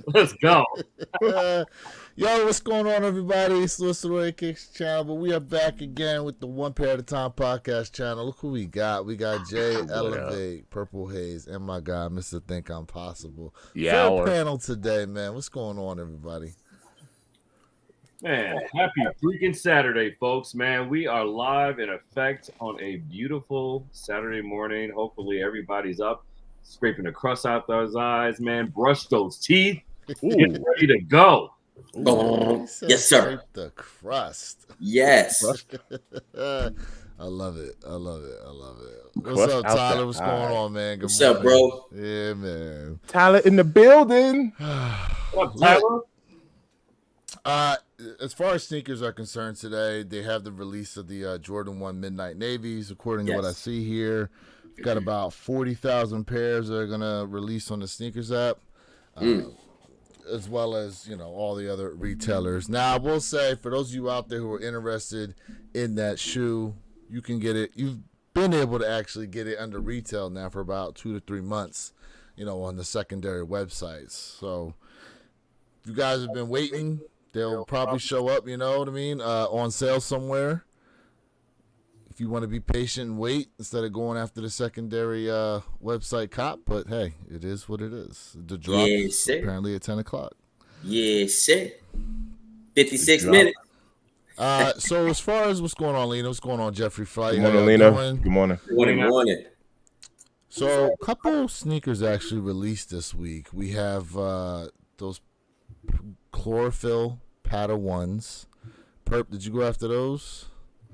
Let's go. Yo, what's going on, everybody? It's Lewis Roy Kicks channel, but we are back again with the One Pair at a Time podcast channel. Look who we got. We got Jay What up? Elevate, Purple Haze, and my guy, Mr. Think I'm Possible. Yeah, Full panel today, man. What's going on, everybody? Man, happy freaking Saturday, folks. Man, we are live in effect on a beautiful Saturday morning. Hopefully, everybody's up, scraping the crust out those eyes, man. Brush those teeth. Get ready to go. Ooh, Yes, sir. Scrape the crust. Yes. I love it. I love it. I love it. What's Crust up, out Tyler? the What's going eye. on, man? Good What's morning. up, bro? Yeah, man. Tyler in the building. What up, Tyler? As far as sneakers are concerned today, they have the release of the Jordan 1 Midnight Navies, according to what I Yes. see here. We've got about 40,000 pairs that are going to release on the sneakers app, as well as, all the other retailers. Now, I will say, for those of you out there who are interested in that shoe, you can get it. You've been able to actually get it under retail now for about 2 to 3 months, on the secondary websites. So, if you guys have been waiting, they'll probably show up, on sale somewhere. If you want to be patient and wait instead of going after the secondary website cop. But hey, it is what it is. The drop Yes, is sir. apparently at 10 o'clock. Yes, sir. 56 Good minutes. So as far as what's going on, Lena, what's going on, Jeffrey Fight? Good How morning, y'all Lena. doing? Good morning. Morning. So a couple sneakers actually released this week. We have those chlorophyll Pata ones. Perp, did you go after those?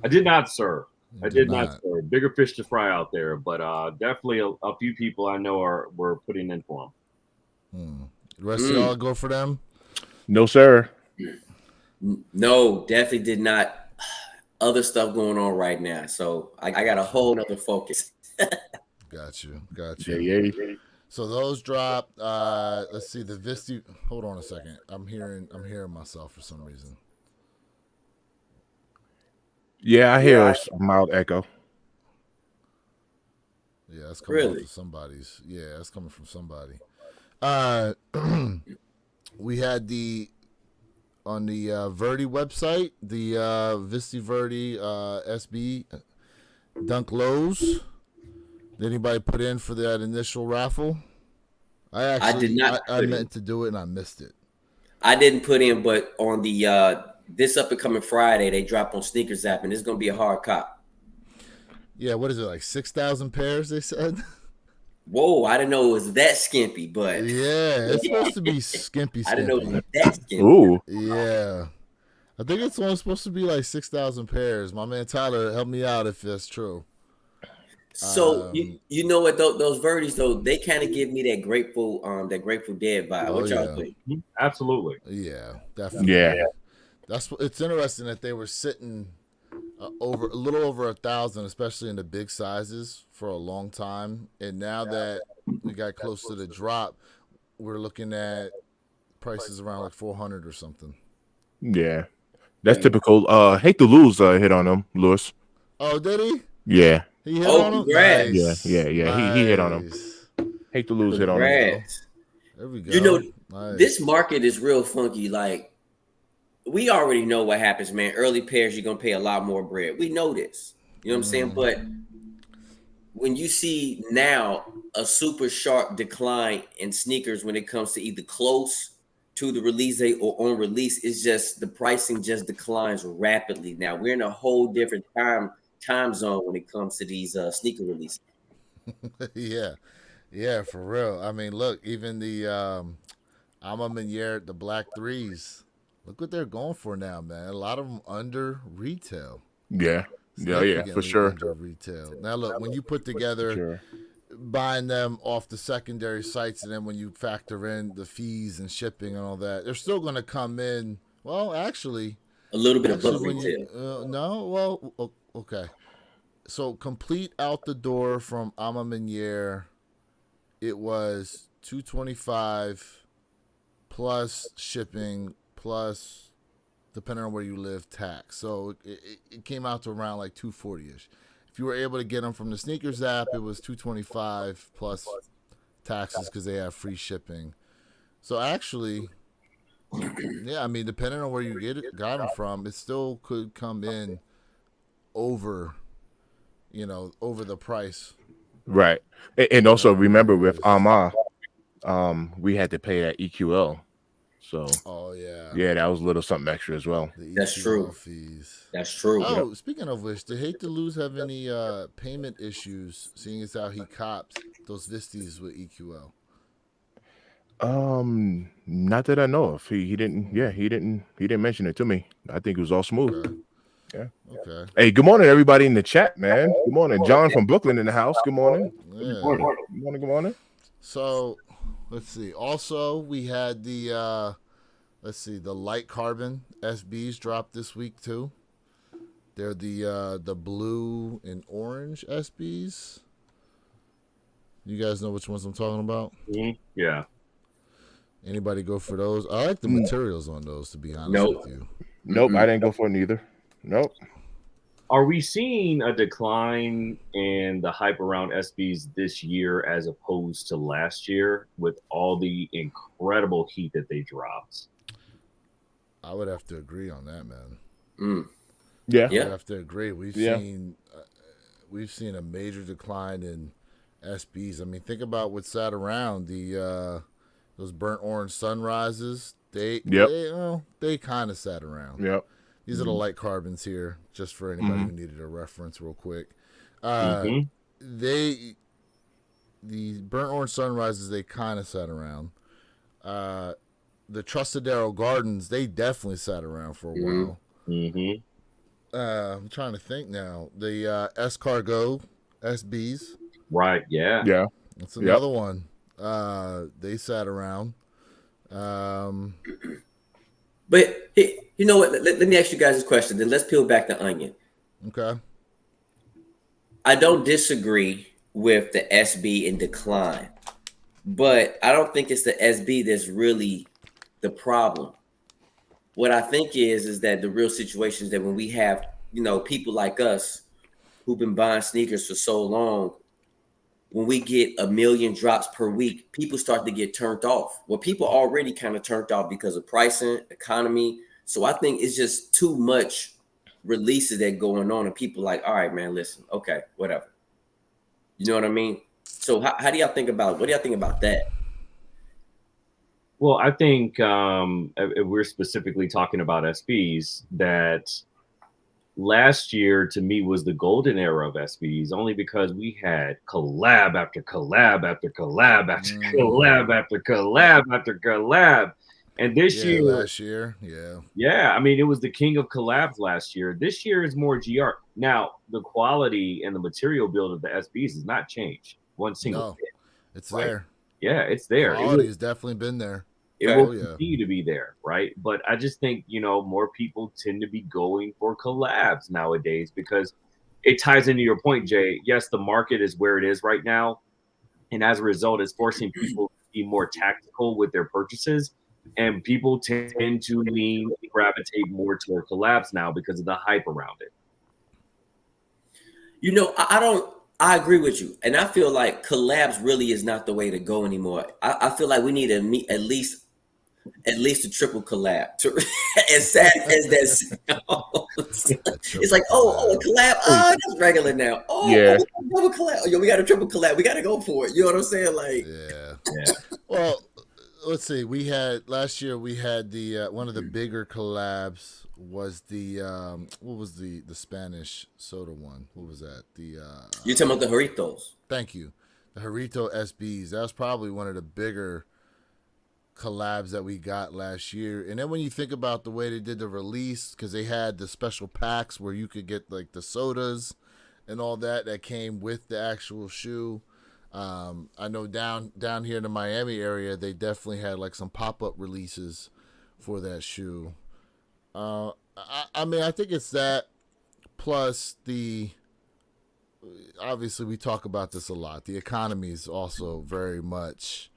I did not, sir. You I did not, sir. Bigger fish to fry out there, but definitely a few people I know were putting in for them. The rest of y'all go for them? No, sir. No, definitely did not. Other stuff going on right now. So I got a whole nother focus. Got you. Yeah. So those dropped. Let's see the Visti. Hold on a second. I'm hearing myself for some reason. Yeah, I hear a mild echo. Yeah, that's coming Really? from somebody's. Yeah, that's coming from somebody. We had on the Verdi website, the Visti Verdi SB Dunk Lows. Did anybody put in for that initial raffle? I did not I put in. meant to do it and I missed it. I didn't put in, but on the this up and coming Friday, they drop on Sneakers app, and it's gonna be a hard cop. Yeah, what is it, like 6,000 pairs, they said? Whoa, I didn't know it was that skimpy, but Yeah, it's supposed to be skimpy. I didn't know it was that skimpy. Ooh. Yeah. I think it's only supposed to be like 6,000 pairs. My man Tyler, help me out if that's true. So you know what those Verdi's though, they kind of give me that Grateful Dead vibe. What y'all think? Absolutely. Yeah, definitely. Yeah. It's interesting that they were sitting over a little over 1,000, especially in the big sizes, for a long time. And now that we got close to the drop, we're looking at prices around like 400 or something. Yeah. That's typical. Hate to lose hit on him, Lewis. Oh, did he? Yeah. He hit on him? Congrats. Nice. Yeah. He hit on him. Nice. Hate to lose hit on him. Congrats. There we go. You know, Nice. this market is real funky. Like, we already know what happens, man. Early pairs, you're gonna pay a lot more bread. We know this. You know what I'm saying? But when you see now a super sharp decline in sneakers when it comes to either close to the release date or on release, it's just the pricing just declines rapidly. Now we're in a whole different time zone when it comes to these sneaker releases. Yeah, for real. I mean, look, even the Ama Meniere, the black threes, look what they're going for now, man. A lot of them under retail. Yeah, for Significantly sure. under retail. Now, look, when you put together Sure. buying them off the secondary sites, and then when you factor in the fees and shipping and all that, they're still going to come in. Well, actually, A little bit above when retail. no, well, okay. So complete out the door from Ama Meniere, it was $225 plus shipping plus, depending on where you live, tax. So it came out to around like $240ish. If you were able to get them from the sneakers app, it was $225 plus taxes because they have free shipping. So actually, yeah, I mean, depending on where you got them from, it still could come in over, over the price. Right. And also remember with Colorways. Ama, we had to pay that EQL. So Oh yeah, yeah, that was a little something extra as well. the That's EQL true. fees. That's true. Yep. Oh, speaking of which, did Hate to Lose have any payment issues? Seeing as how he copped those Visties with EQL. Not that I know of. He didn't. Yeah, he didn't mention it to me. I think it was all smooth. Okay. Yeah. Okay. Hey, good morning, everybody in the chat, man. Good morning, John from Brooklyn in the house. Good morning. Yeah. Good morning. Good morning. Good morning. So, let's see. Also, we had the the light carbon SBs dropped this week too. They're the blue and orange SBs. You guys know which ones I'm talking about? Mhm. Yeah. Anybody go for those? I like the materials on those, to be honest Nope. with you. Nope, I didn't go for neither. Nope. Are we seeing a decline in the hype around SBs this year as opposed to last year with all the incredible heat that they dropped? I would have to agree on that, man. Yeah. I would have to agree. We've Yeah. seen a major decline in SBs. I mean, think about what sat around those burnt orange sunrises. They kind of sat around. Yep. These are the light carbons here, just for anybody who needed a reference, real quick. The burnt orange sunrises, they kind of sat around. The Trustadero Gardens, they definitely sat around for a while. Mm-hmm. I'm trying to think now. The Escargot SBs. Right. Yeah. Yeah. That's another one. They sat around. But hey, you know what? Let me ask you guys this question. Then let's peel back the onion. Okay. I don't disagree with the SB in decline, but I don't think it's the SB that's really the problem. What I think is that the real situation is that when we have, people like us who've been buying sneakers for so long, when we get 1 million drops per week, people start to get turned off. Well, people already kind of turned off because of pricing, economy. So I think it's just too much releases that going on, and people like, all right, man, listen, okay, whatever. You know what I mean? So how do y'all think about what do y'all think about that? Well, I think if we're specifically talking about SBs, that last year to me was the golden era of SBs, only because we had collab after collab after collab after collab after collab after collab. And this year, last year, I mean, it was the king of collabs last year. This year is more GR. Now, the quality and the material build of the SBs has not changed one single bit. It's right? there. Yeah, it's there. Quality has definitely been there. It will continue to be there, right? But I just think, more people tend to be going for collabs nowadays because it ties into your point, Jay. Yes, the market is where it is right now. And as a result, it's forcing people to be more tactical with their purchases. And people tend to gravitate more toward collabs now because of the hype around it. I agree with you. And I feel like collabs really is not the way to go anymore. I feel like we need to at least a triple collab. As sad as that sounds, it's like, a collab. Oh, that's regular now. Double collab. Yo, we got a triple collab. We got to go for it. You know what I'm saying? Like, yeah. Well, let's see. Last year we had the one of the bigger collabs was the what was the Spanish soda one? What was that? You're talking about the Jarritos. Thank you. The Jarrito SBs. That was probably one of the bigger collabs that we got last year. And then when you think about the way they did the release, because they had the special packs where you could get like the sodas and all that came with the actual shoe. I know down here in the Miami area, they definitely had like some pop-up releases for that shoe. I mean, I think it's that plus obviously we talk about this a lot. The economy is also very much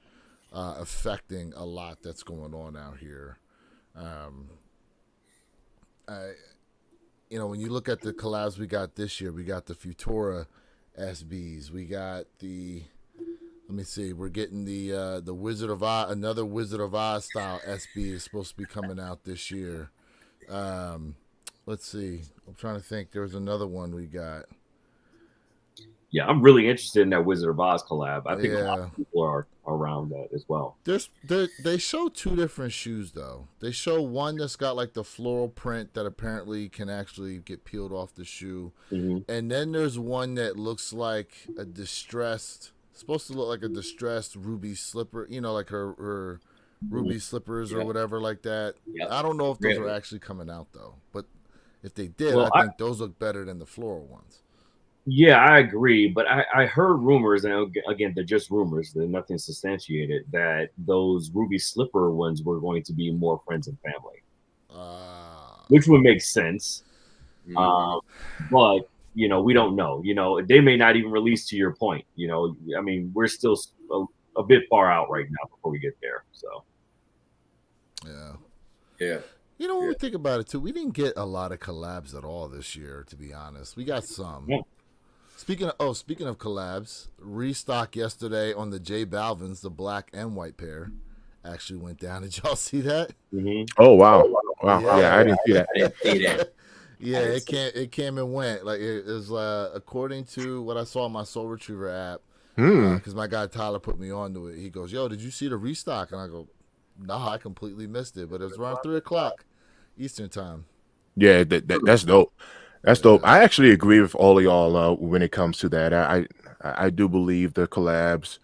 affecting a lot that's going on out here. When you look at the collabs we got this year, we got the Futura SBs, we got the Let me see. We're getting the Wizard of Oz. Another Wizard of Oz style SB is supposed to be coming out this year. Let's see. I'm trying to think. There's another one we got. Yeah, I'm really interested in that Wizard of Oz collab. I think a lot Yeah. of people are around that as well. They show two different shoes though. They show one that's got like the floral print that apparently can actually get peeled off the shoe, and then there's one that looks like a distressed, supposed to look like a distressed ruby slipper. You know, like her ruby slippers or whatever like that. Yep. I don't know if those are actually coming out though, but if they did, I think those look better than the floral ones. Yeah, I agree, but I heard rumors, and again, they're just rumors, they're nothing substantiated, that those ruby slipper ones were going to be more friends and family, which would make sense. But you know, we don't know. You know, they may not even release. To your point, you know, I mean, we're still a bit far out right now before we get there. So, yeah. You know, when we think about it too, we didn't get a lot of collabs at all this year. To be honest, we got some. Yeah. Speaking of collabs, restock yesterday on the J Balvin's, the black and white pair, actually went down. Did y'all see that? Oh wow! Yeah, I didn't see that. Yeah, it came and went. Like it was according to what I saw on my Soul Retriever app. Because my guy Tyler put me onto it. He goes, "Yo, did you see the restock?" And I go, "Nah, I completely missed it." But it was around 3:00 Eastern time. Yeah, that's dope. That's dope. I actually agree with all of y'all when it comes to that. I do believe the collabs,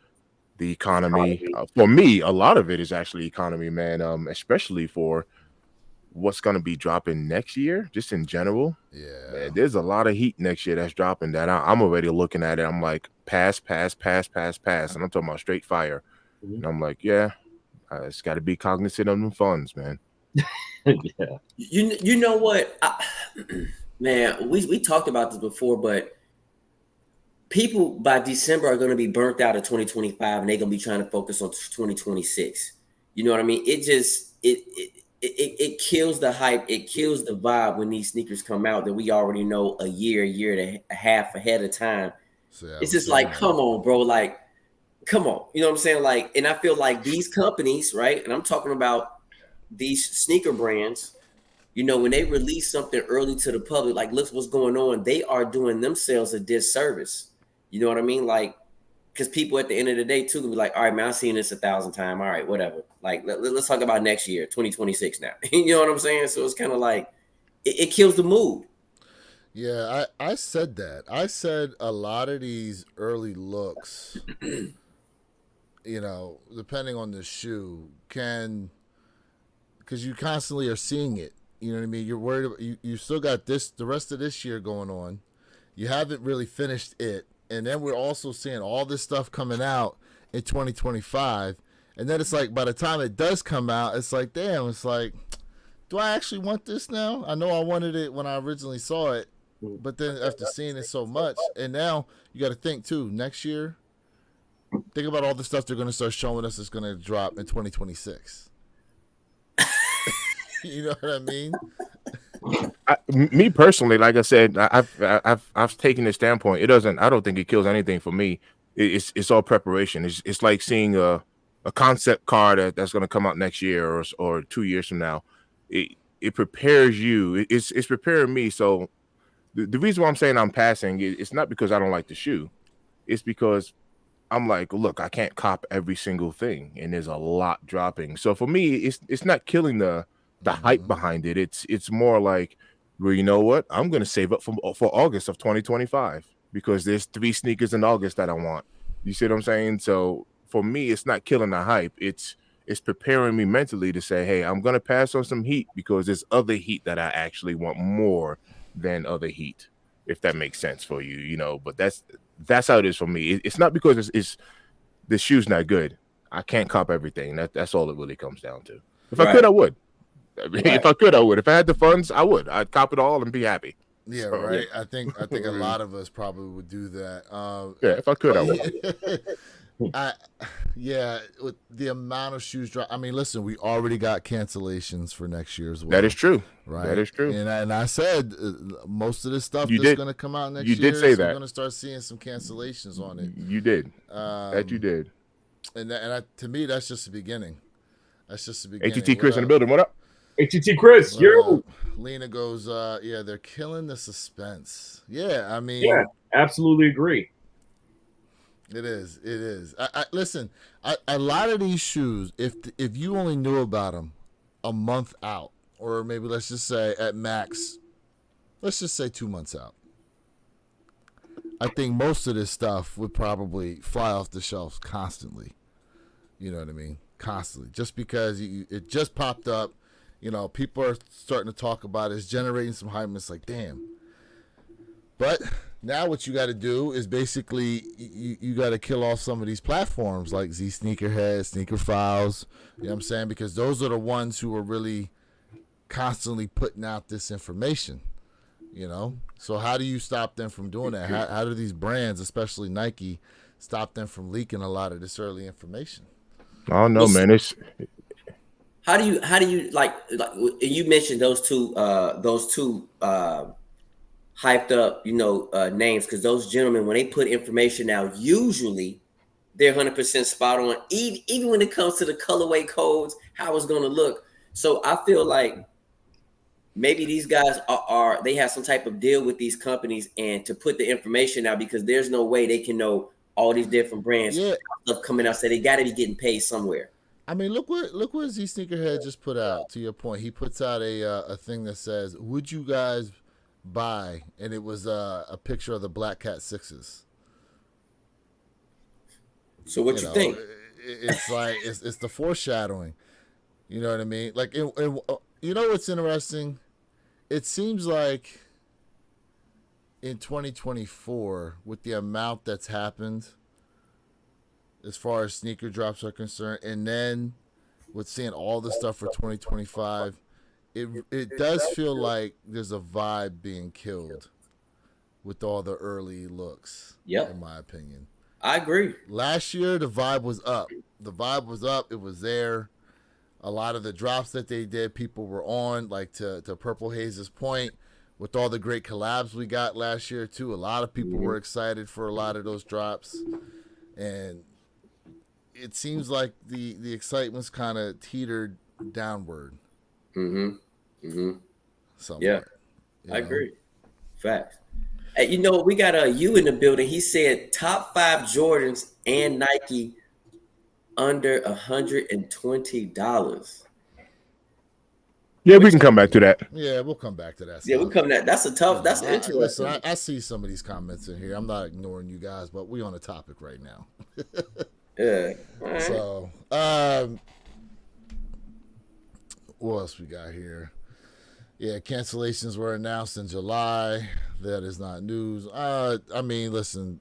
the economy. For me, a lot of it is actually economy, man. Especially for what's going to be dropping next year, just in general. Yeah, man, there's a lot of heat next year that's dropping that I'm already looking at it. I'm like, pass, and I'm talking about straight fire. And I'm like, yeah, it's got to be cognizant of them funds, man. Yeah. You know what? Man, we talked about this before, but people by December are going to be burnt out of 2025, and they're going to be trying to focus on 2026. You know what I mean? It just it kills the hype. It kills the vibe when these sneakers come out that we already know a year and a half ahead of time. So it's just like, come on, bro. Like, come on. You know what I'm saying? Like, and I feel like these companies, right? And I'm talking about these sneaker brands. You know, when they release something early to the public, like, look what's going on, they are doing themselves a disservice. You know what I mean? Like, because people at the end of the day, too, will be like, all right, man, I've seen this 1,000 times. All right, whatever. Like, let's talk about next year, 2026 now. You know what I'm saying? So it's kind of like, it kills the mood. Yeah, I said that. I said a lot of these early looks, you know, depending on the shoe, because you constantly are seeing it. You know what I mean? You're worried about, you still got the rest of this year going on. You haven't really finished it. And then we're also seeing all this stuff coming out in 2025. And then it's like, by the time it does come out, it's like, damn, it's like, do I actually want this now? I know I wanted it when I originally saw it. But then after seeing it so much, and now you got to think too, next year, think about all the stuff they're going to start showing us is going to drop in 2026. You know what I mean? Me personally, like I said, I've taken this standpoint. I don't think it kills anything for me. It's all preparation. It's like seeing a concept car that's going to come out next year or 2 years from now. It prepares you. It's preparing me. So the reason why I'm saying I'm passing, it's not because I don't like the shoe. It's because I'm like, look, I can't cop every single thing, and there's a lot dropping. So for me, it's not killing the hype behind it. It's more like, well, you know what? I'm going to save up for August of 2025 because there's 3 sneakers in August that I want. You see what I'm saying? So for me, it's not killing the hype. It's preparing me mentally to say, hey, I'm going to pass on some heat because there's other heat that I actually want more than other heat, if that makes sense for you, you know. But that's how it is for me. It's not because it's the shoe's not good. I can't cop everything. That's all it really comes down to. If I could, I would. I mean, if I could, I would. If I had the funds, I would. I'd cop it all and be happy. Yeah, so, right. Yeah. I think a lot of us probably would do that. Yeah, if I could, I would. With the amount of shoes drop. I mean, listen, we already got cancellations for next year as well. That is true. Right. That is true. And I said most of this stuff You that's did. going to come out next You year, did say we're that. going to start seeing some cancellations on it. You did. That you did. To me, that's just the beginning. That's just the beginning. ATT Chris in the building. What up? ATT Chris, you. Lena goes, yeah, they're killing the suspense. Yeah, I mean, yeah, absolutely agree. It is. It is. Listen. A lot of these shoes, if you only knew about them a month out, or maybe let's just say at max, let's just say 2 months out, I think most of this stuff would probably fly off the shelves constantly. You know what I mean? Constantly, just because it just popped up. You know, people are starting to talk about it. It's generating some hype. And it's like, damn. But now what you got to do is basically you got to kill off some of these platforms like Z Sneakerhead, Sneaker Files. You know what I'm saying? Because those are the ones who are really constantly putting out this information. You know? So how do you stop them from doing that? How do these brands, especially Nike, stop them from leaking a lot of this early information? Oh no, man! It's how do you like you mentioned those two hyped up names, because those gentlemen, when they put information out, usually they're 100% spot on, even when it comes to the colorway codes, how it's going to look. So I feel like maybe these guys are they have some type of deal with these companies and to put the information out, because there's no way they can know all these different brands stuff coming out. So they got to be getting paid somewhere. I mean, look what Z Sneakerhead just put out. To your point, he puts out a thing that says, "Would you guys buy?" And it was a picture of the Black Cat Sixes. So what you think? It's like it's the foreshadowing. You know what I mean? Like, you know what's interesting? It seems like in 2024, with the amount that's happened as far as sneaker drops are concerned, and then with seeing all the stuff for 2025, it does feel like there's a vibe being killed with all the early looks. Yep. In my opinion, I agree. Last year the vibe was up. It was there. A lot of the drops that they did, people were on. Like to Purple Haze's point, with all the great collabs we got last year too. A lot of people were excited for a lot of those drops, and it seems like the excitement's kind of teetered downward. Somewhat, yeah, I agree. Facts. Hey, we got you in the building. He said top 5 Jordans and Nike under $120. Yeah, we can come back to that. Yeah, we'll come back to that. Yeah, we'll come to that. That's a tough. That's interesting. Listen, I see some of these comments in here. I'm not ignoring you guys, but we on the topic right now. Yeah. Right. So, what else we got here? Yeah, cancellations were announced in July. That is not news. I mean, listen.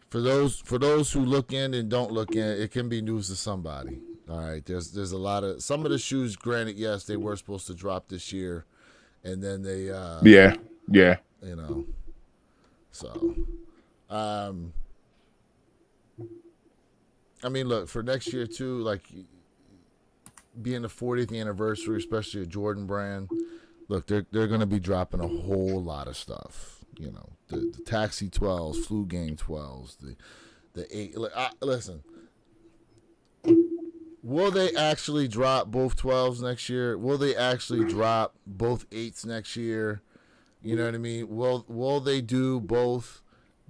For those who look in and don't look in, it can be news to somebody. All right, there's a lot of some of the shoes. Granted, yes, they were supposed to drop this year, and then they yeah. So, I mean, look, for next year too, like being the 40th anniversary, especially a Jordan brand. Look, they're going to be dropping a whole lot of stuff. You know, the Taxi 12s, Flu Gang 12s, the 8. Listen, will they actually drop both 12s next year? Will they actually drop both 8s next year? You know what I mean? Will they do both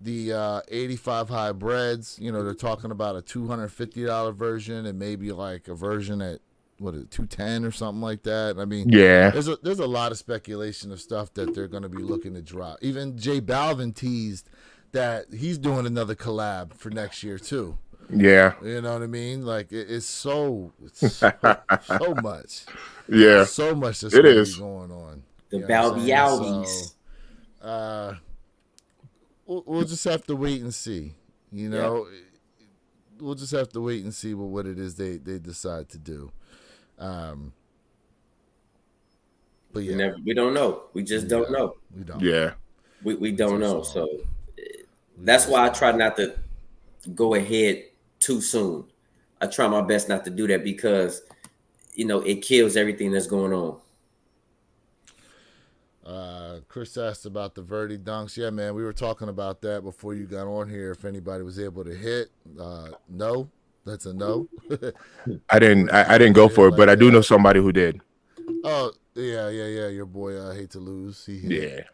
the 85 hybrids? You know, they're talking about a $250 version and maybe like a version at $210 or something like that. I mean, yeah, there's a lot of speculation of stuff that they're going to be looking to drop. Even J Balvin teased that he's doing another collab for next year too. Yeah, you know what I mean. Like it's so much. Yeah, so much that's going on. The Balbialis. So, we'll just have to wait and see. You know, we'll just have to wait and see what it is they decide to do. But yeah, we don't know. We just don't know. We don't. Yeah, we don't know. So That's why I try not to go ahead too soon. I try my best not to do that because it kills everything that's going on. Chris asked about the Verdi dunks. Yeah, man, we were talking about that before you got on here. If anybody was able to hit, no, that's a no. I didn't go for it, but I do know somebody who did. Oh yeah. Your boy, I hate to lose. He hit.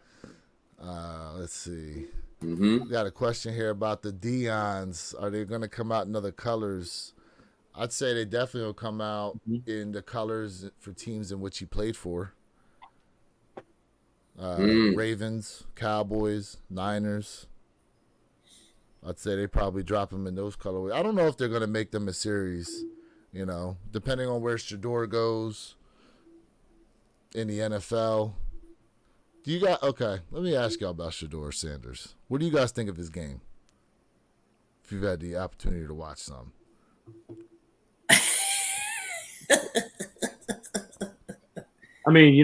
Yeah. Let's see. Mm-hmm. We got a question here about the Deons. Are they going to come out in other colors? I'd say they definitely will come out in the colors for teams in which he played for. Ravens, Cowboys, Niners. I'd say they probably drop him in those colorways. I don't know if they're going to make them a series, depending on where Shador goes in the NFL. Okay, let me ask y'all about Shador Sanders. What do you guys think of his game? If you've had the opportunity to watch some. I mean,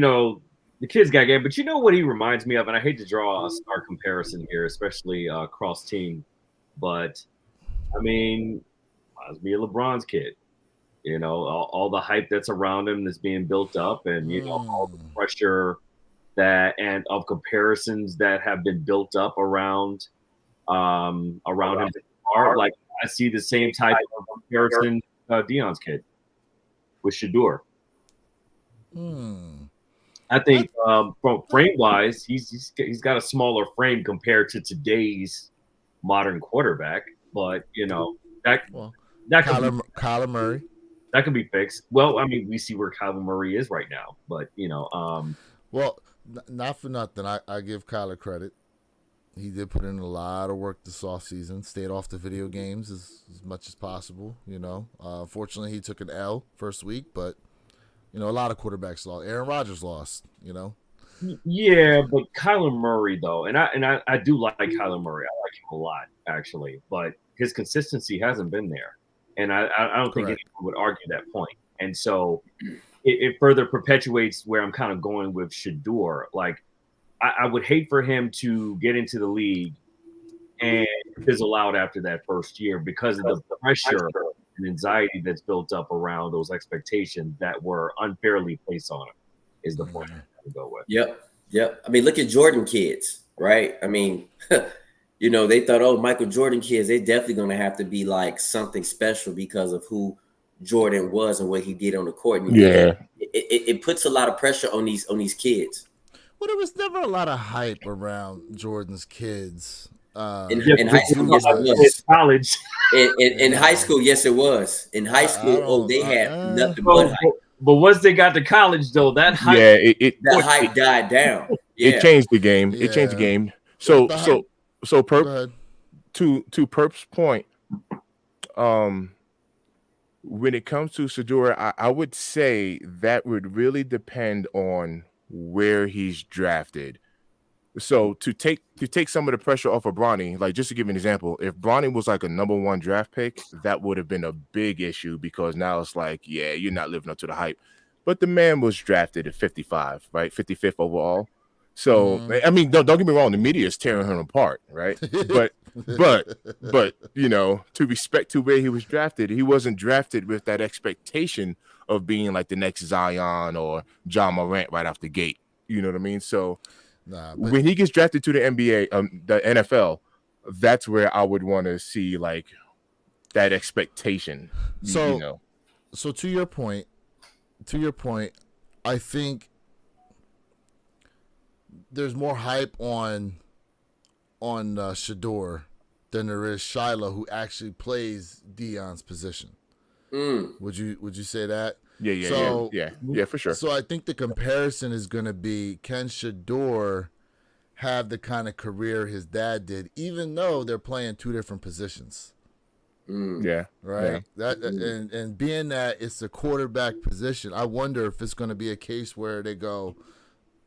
the kid's got game, but you know what he reminds me of? And I hate to draw a star comparison here, especially cross team, but I mean, reminds me of LeBron's kid. All the hype that's around him that's being built up, and all the pressure and of comparisons that have been built up around him. Like I see the same type of comparison Deion's kid with Shador. I think from frame wise, he's got a smaller frame compared to today's modern quarterback. But Kyler Murray, that can be fixed. Well, I mean, we see where Kyler Murray is right now, but well, not for nothing. I give Kyler credit. He did put in a lot of work this offseason, stayed off the video games as much as possible. Fortunately, he took an L first week, but a lot of quarterbacks lost. Aaron Rodgers lost. Yeah, but Kyler Murray though, and I do like Kyler Murray. I like him a lot actually, but his consistency hasn't been there, and I don't think anyone would argue that point. And so it further perpetuates where I'm kind of going with Shador. Like I would hate for him to get into the league and fizzle out after that first year because of the pressure and anxiety that's built up around those expectations that were unfairly placed on him. Is the point to go with? Yep. I mean, look at Jordan kids, right? I mean, they thought, Michael Jordan kids, they definitely going to have to be like something special because of who Jordan was and what he did on the court. And it puts a lot of pressure on these kids. Well, there was never a lot of hype around Jordan's kids. In high school, yes, it was. College. In high school, yes, it was. In high school, they had nothing but hype. But once they got to college, though, that hype, that hype died down. Yeah. It changed the game. It changed the game. So Perp, to Perp's point, when it comes to Shador, I would say that would really depend on where he's drafted. So to take some of the pressure off of Bronny, like just to give you an example, if Bronny was like a number 1 draft pick, that would have been a big issue because now it's like, yeah, you're not living up to the hype. But the man was drafted at 55, right? 55th overall. So I mean, don't get me wrong, the media is tearing him apart, right? But to respect to where he was drafted, he wasn't drafted with that expectation of being like the next Zion or John Morant right off the gate. You know what I mean? So when he gets drafted to the NBA, the NFL, that's where I would want to see like that expectation. So to your point, I think there's more hype on Shador than there is Shiloh, who actually plays Deion's position. Would you say that? Yeah, for sure. So I think the comparison is going to be, can Shador have the kind of career his dad did, even though they're playing 2 different positions? Yeah. Right. Yeah. And being that it's a quarterback position, I wonder if it's going to be a case where they go,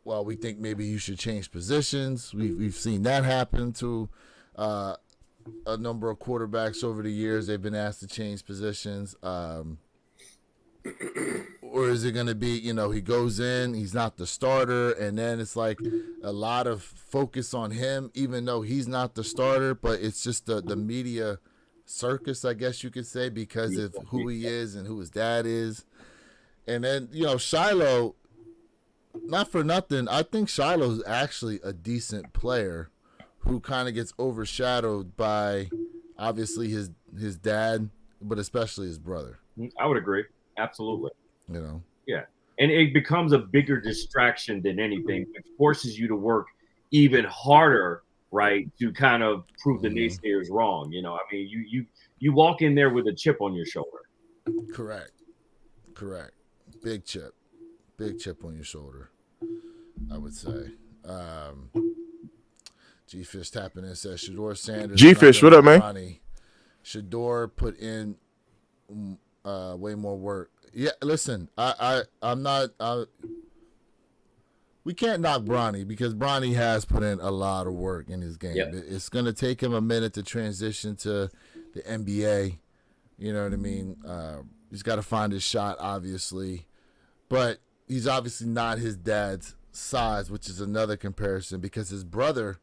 well, we think maybe you should change positions. We've seen that happen to a number of quarterbacks over the years. They've been asked to change positions. Or is it going to be, he goes in, he's not the starter, and then it's like a lot of focus on him, even though he's not the starter, but it's just the media circus, I guess you could say, because of who he is and who his dad is. And then, Shiloh, not for nothing, I think Shiloh's actually a decent player who kind of gets overshadowed by, obviously, his dad, but especially his brother. I would agree. Absolutely. Yeah. And it becomes a bigger distraction than anything. It forces you to work even harder, right, to kind of prove the naysayers wrong. I mean, you walk in there with a chip on your shoulder. Correct. Big chip on your shoulder, I would say. G-Fish tapping in says Shador Sanders. G-Fish, what up, man? Shador put in way more work. Yeah, listen, I'm not. We can't knock Bronny because Bronny has put in a lot of work in his game. Yep. It's going to take him a minute to transition to the NBA. You know what I mean? He's got to find his shot, obviously, but he's obviously not his dad's size, which is another comparison because his brother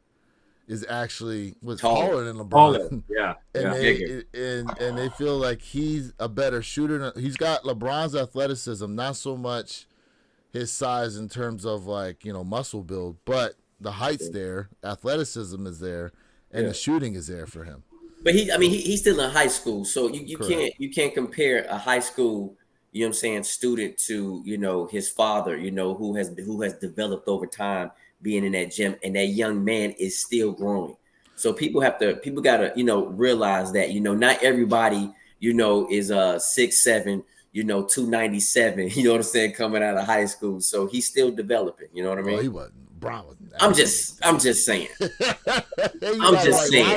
is actually taller than LeBron. Taller. Yeah. And they feel like he's a better shooter. He's got LeBron's athleticism, not so much his size in terms of muscle build, but the height's there, athleticism is there, and the shooting is there for him. But he's still in high school, so you can't compare a high school, student to his father, who has developed over time being in that gym, and that young man is still growing. So people gotta realize that not everybody is 6'7", 297, you know what I'm saying, coming out of high school. So he's still developing, you know what I mean? Well, he wasn't. Brown wasn't. I'm just saying. I'm just saying.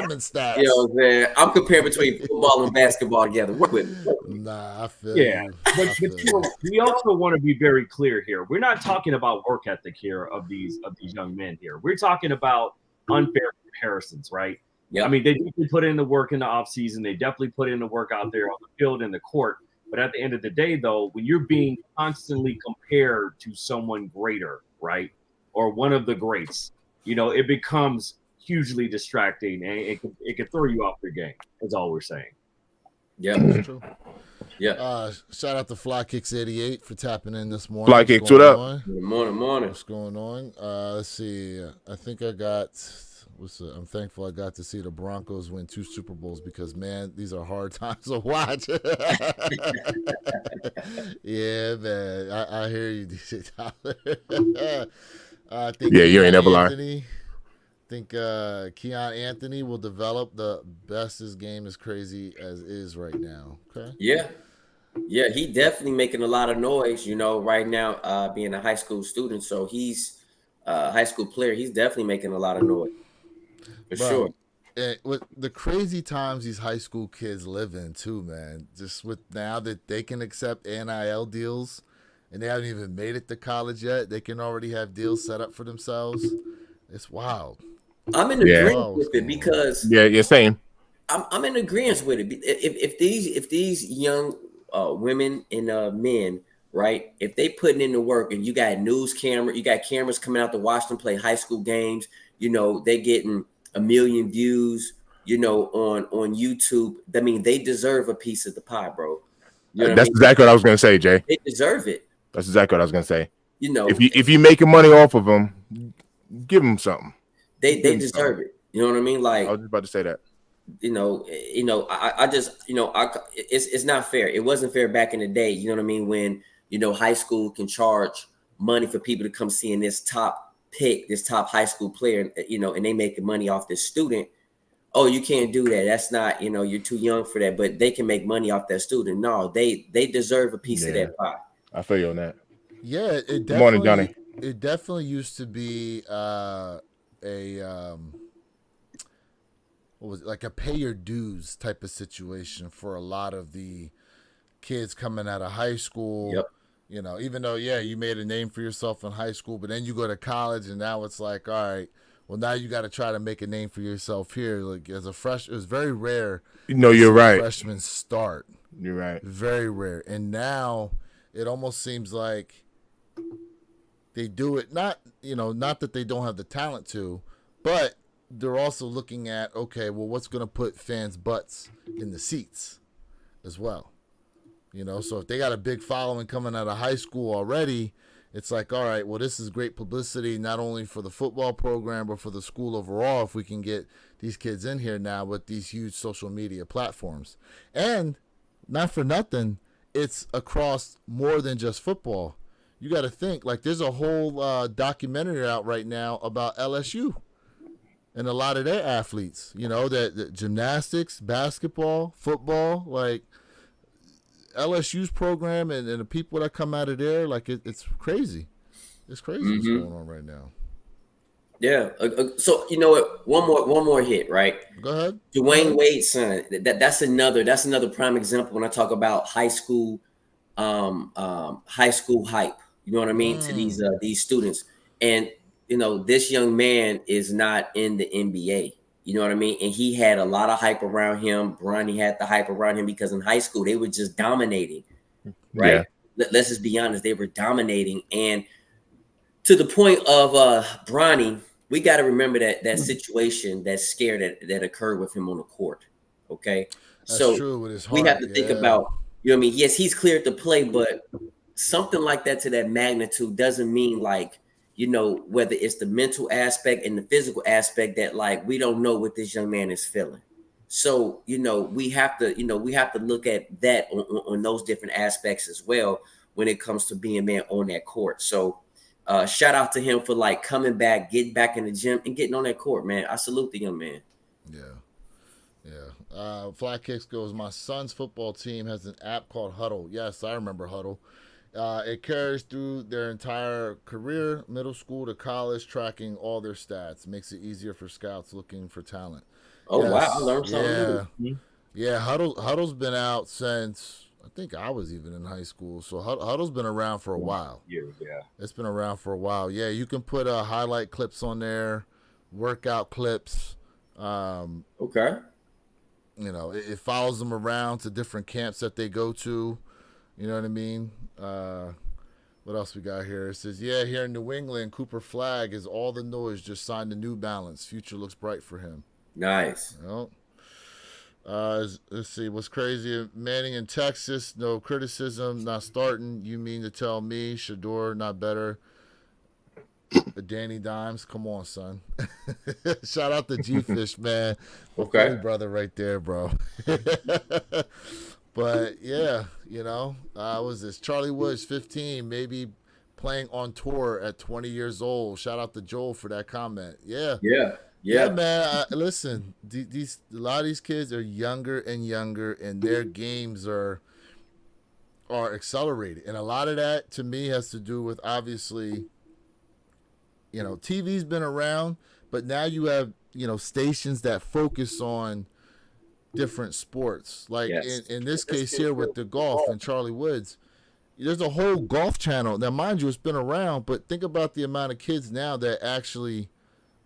Stats. You know what I'm saying? I'm comparing between football and basketball together. Work with me. Nah, I feel you. But we also want to be very clear here. We're not talking about work ethic here of these young men here. We're talking about unfair comparisons, right? Yeah. I mean, they definitely put in the work in the offseason. They definitely put in the work out there on the field and the court. But at the end of the day, though, when you're being constantly compared to someone greater, right, or one of the greats, it becomes hugely distracting, and it can throw you off your game. That's all we're saying. Yeah, that's true. Yeah. Shout out to FlyKicks88 for tapping in this morning. FlyKicks, what up? Good morning. What's going on? Let's see. I think I got. I'm thankful I got to see the Broncos win 2 Super Bowls because, man, these are hard times to watch. Yeah, man. I hear you, DJ Tyler. I think you ain't never lied. I think Keon Anthony will develop the best his game is crazy as is right now. Okay. Yeah, he definitely making a lot of noise, right now, being a high school student. So he's a high school player. He's definitely making a lot of noise. For sure. With the crazy times these high school kids live in too, man, just with now that they can accept NIL deals and they haven't even made it to college yet, they can already have deals set up for themselves. It's wild. I'm in agreement with it because you're saying I'm in agreement with it. If these young women and men, right, if they putting in the work and you got you got cameras coming out to watch them play high school games, they getting 1 million views, on YouTube. I mean, they deserve a piece of the pie, bro. That's exactly what I was gonna say, Jay. They deserve it. That's exactly what I was gonna say. If you making money off of them, give them something. They deserve it. You know what I mean? Like, I was just about to say that. I just, it's not fair. It wasn't fair back in the day. You know what I mean? When high school can charge money for people to come seeing this top pick, this top high school player, and they making money off this student. Oh, you can't do that. That's not, you're too young for that. But they can make money off that student. No, they deserve a piece of that pie. I feel you on that. Yeah, it definitely. Good morning, Johnny. It definitely used to be what was it, like a pay your dues type of situation for a lot of the kids coming out of high school. Yep. Even though, you made a name for yourself in high school, but then you go to college and now it's like, all right, well, now you got to try to make a name for yourself here. Like as a freshman, it was very rare. You're right. Freshmen start. You're right. Very rare. And now it almost seems like they do it not that they don't have the talent to, but they're also looking at, okay, well, what's going to put fans' butts in the seats as well. So if they got a big following coming out of high school already, it's like, all right, well, this is great publicity, not only for the football program, but for the school overall, if we can get these kids in here now with these huge social media platforms. And not for nothing, it's across more than just football. You got to think, like, there's a whole documentary out right now about LSU and a lot of their athletes, that gymnastics, basketball, football, like LSU's program and the people that come out of there, like it's crazy. It's crazy what's going on right now. Yeah. So you know what? One more hit, right? Go ahead. Dwayne Wade's son. That's another prime example when I talk about high school hype. You know what I mean? To these students. And this young man is not in the NBA. You know what I mean? And he had a lot of hype around him. Bronny had the hype around him because in high school they were just dominating, right? Yeah. Let's just be honest, they were dominating. And to the point of Bronny, we got to remember that situation, that scare that occurred with him on the court. Okay, that's true with his heart. We have to think about, you know what I mean? Yes, he's cleared to play, but something like that to that magnitude doesn't mean like, whether it's the mental aspect and the physical aspect that like we don't know what this young man is feeling. So, we have to look at that on those different aspects as well when it comes to being man on that court. So shout out to him for like coming back, getting back in the gym and getting on that court, man. I salute the young man. Yeah. Flat Kicks goes, my son's football team has an app called Huddle. Yes, I remember Huddle. It carries through their entire career, middle school to college, tracking all their stats. Makes it easier for scouts looking for talent. Oh, yes. Wow. I learned something. Yeah. Huddle's been out since, I think I was even in high school. So Huddle's been around for a while. Years, yeah. It's been around for a while. Yeah, you can put highlight clips on there, workout clips. Okay. It follows them around to different camps that they go to. You know what I mean? What else we got here? It says, here in New England, Cooper Flagg is all the noise, just signed a New Balance. Future looks bright for him. Nice. Let's see. What's crazy? Manning in Texas, no criticism, not starting. You mean to tell me Shador not better? Danny Dimes, come on, son. Shout out to G-Fish, man. Okay. Funny brother right there, bro. But yeah, was this Charlie Woods, 15, maybe playing on tour at 20 years old. Shout out to Joel for that comment. Yeah, man. Listen, a lot of these kids are younger and younger, and their games are accelerated, and a lot of that to me has to do with obviously, TV's been around, but now you have stations that focus on different sports, like in this case here with the golf and Charlie Woods. There's a whole golf channel. Now, mind you, it's been around, but think about the amount of kids now that actually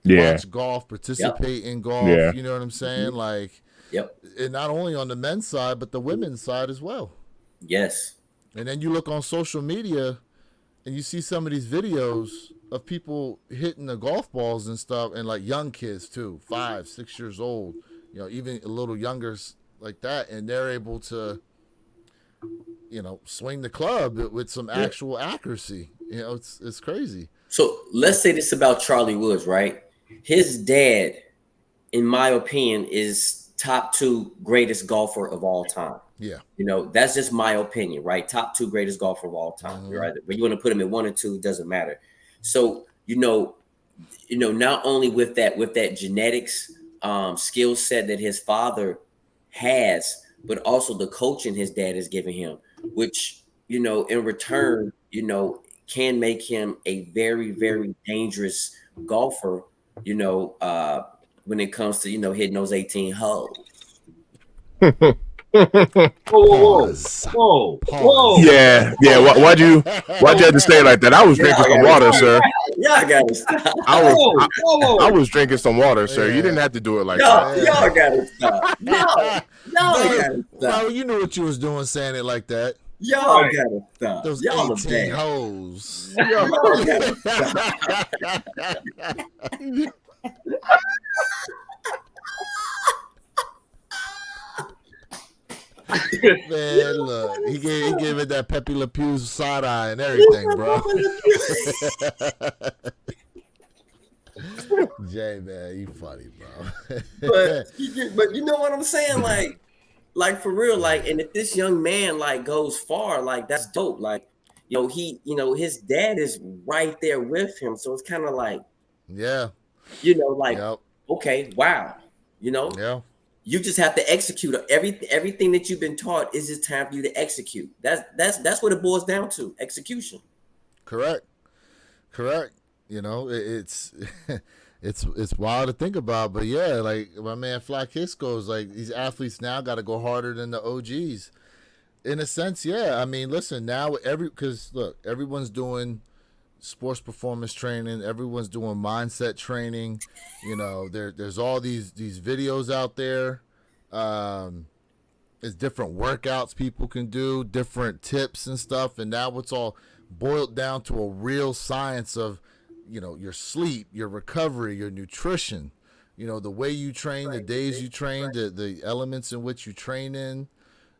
watch golf, participate in golf. Yeah. You know what I'm saying? Like, and not only on the men's side, but the women's side as well. Yes. And then you look on social media and you see some of these videos of people hitting the golf balls and stuff, and like young kids too, 5, 6 years old. Even a little younger like that, and they're able to, swing the club with some actual accuracy. It's crazy. So let's say this about Charlie Woods, right? His dad, in my opinion, is top 2 greatest golfer of all time. Yeah. That's just my opinion, right? Top 2 greatest golfer of all time, right? But you want to put him at 1 or 2, it doesn't matter. So, not only with that genetics, skill set that his father has, but also the coaching his dad is giving him, which, in return, can make him a very, very dangerous golfer, when it comes to, hitting those 18 holes. Whoa. Yeah. Why'd you have to say it like that? I was drinking some water, sir. Y'all gotta stop. I was drinking some water, sir. You didn't have to do it like that. Y'all gotta stop. No, gotta stop. You knew what you was doing saying it like that. Y'all gotta stop. Those Y'all are 18 bad. hoes. Y'all gotta Man, look, he gave it that Pepe Le Pew side eye and everything, bro. Jay, man, you funny, bro. but you know what I'm saying? Like for real, like, and if this young man like goes far, like that's dope. Like, his dad is right there with him. So it's kind of like, Yeah. Like, Yep. okay, wow. Yeah. You just have to execute everything that you've been taught. Is just time for you to execute. That's what it boils down to. Execution. Correct. It's it's wild to think about, but yeah, like my man Fly Kicks goes, like these athletes now got to go harder than the OGs. In a sense, yeah. I mean, listen, now because look, everyone's doing sports performance training, everyone's doing mindset training. There's all these videos out there. There's different workouts people can do, different tips and stuff, and now it's all boiled down to a real science of, your sleep, your recovery, your nutrition, the way you train, the days you train, the elements in which you train in.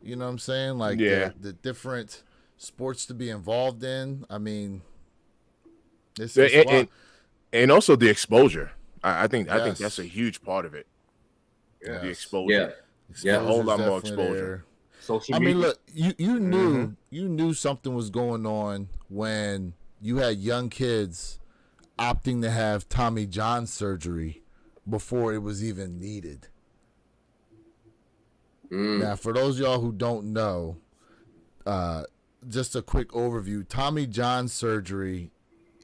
You know what I'm saying? Like the different sports to be involved in. I mean, it's and also the exposure. I think that's a huge part of it. Yes. The exposure. Yeah. A whole lot more exposure. Social media. I mean, look, you knew something was going on when you had young kids opting to have Tommy John surgery before it was even needed. Now, for those of y'all who don't know, just a quick overview. Tommy John surgery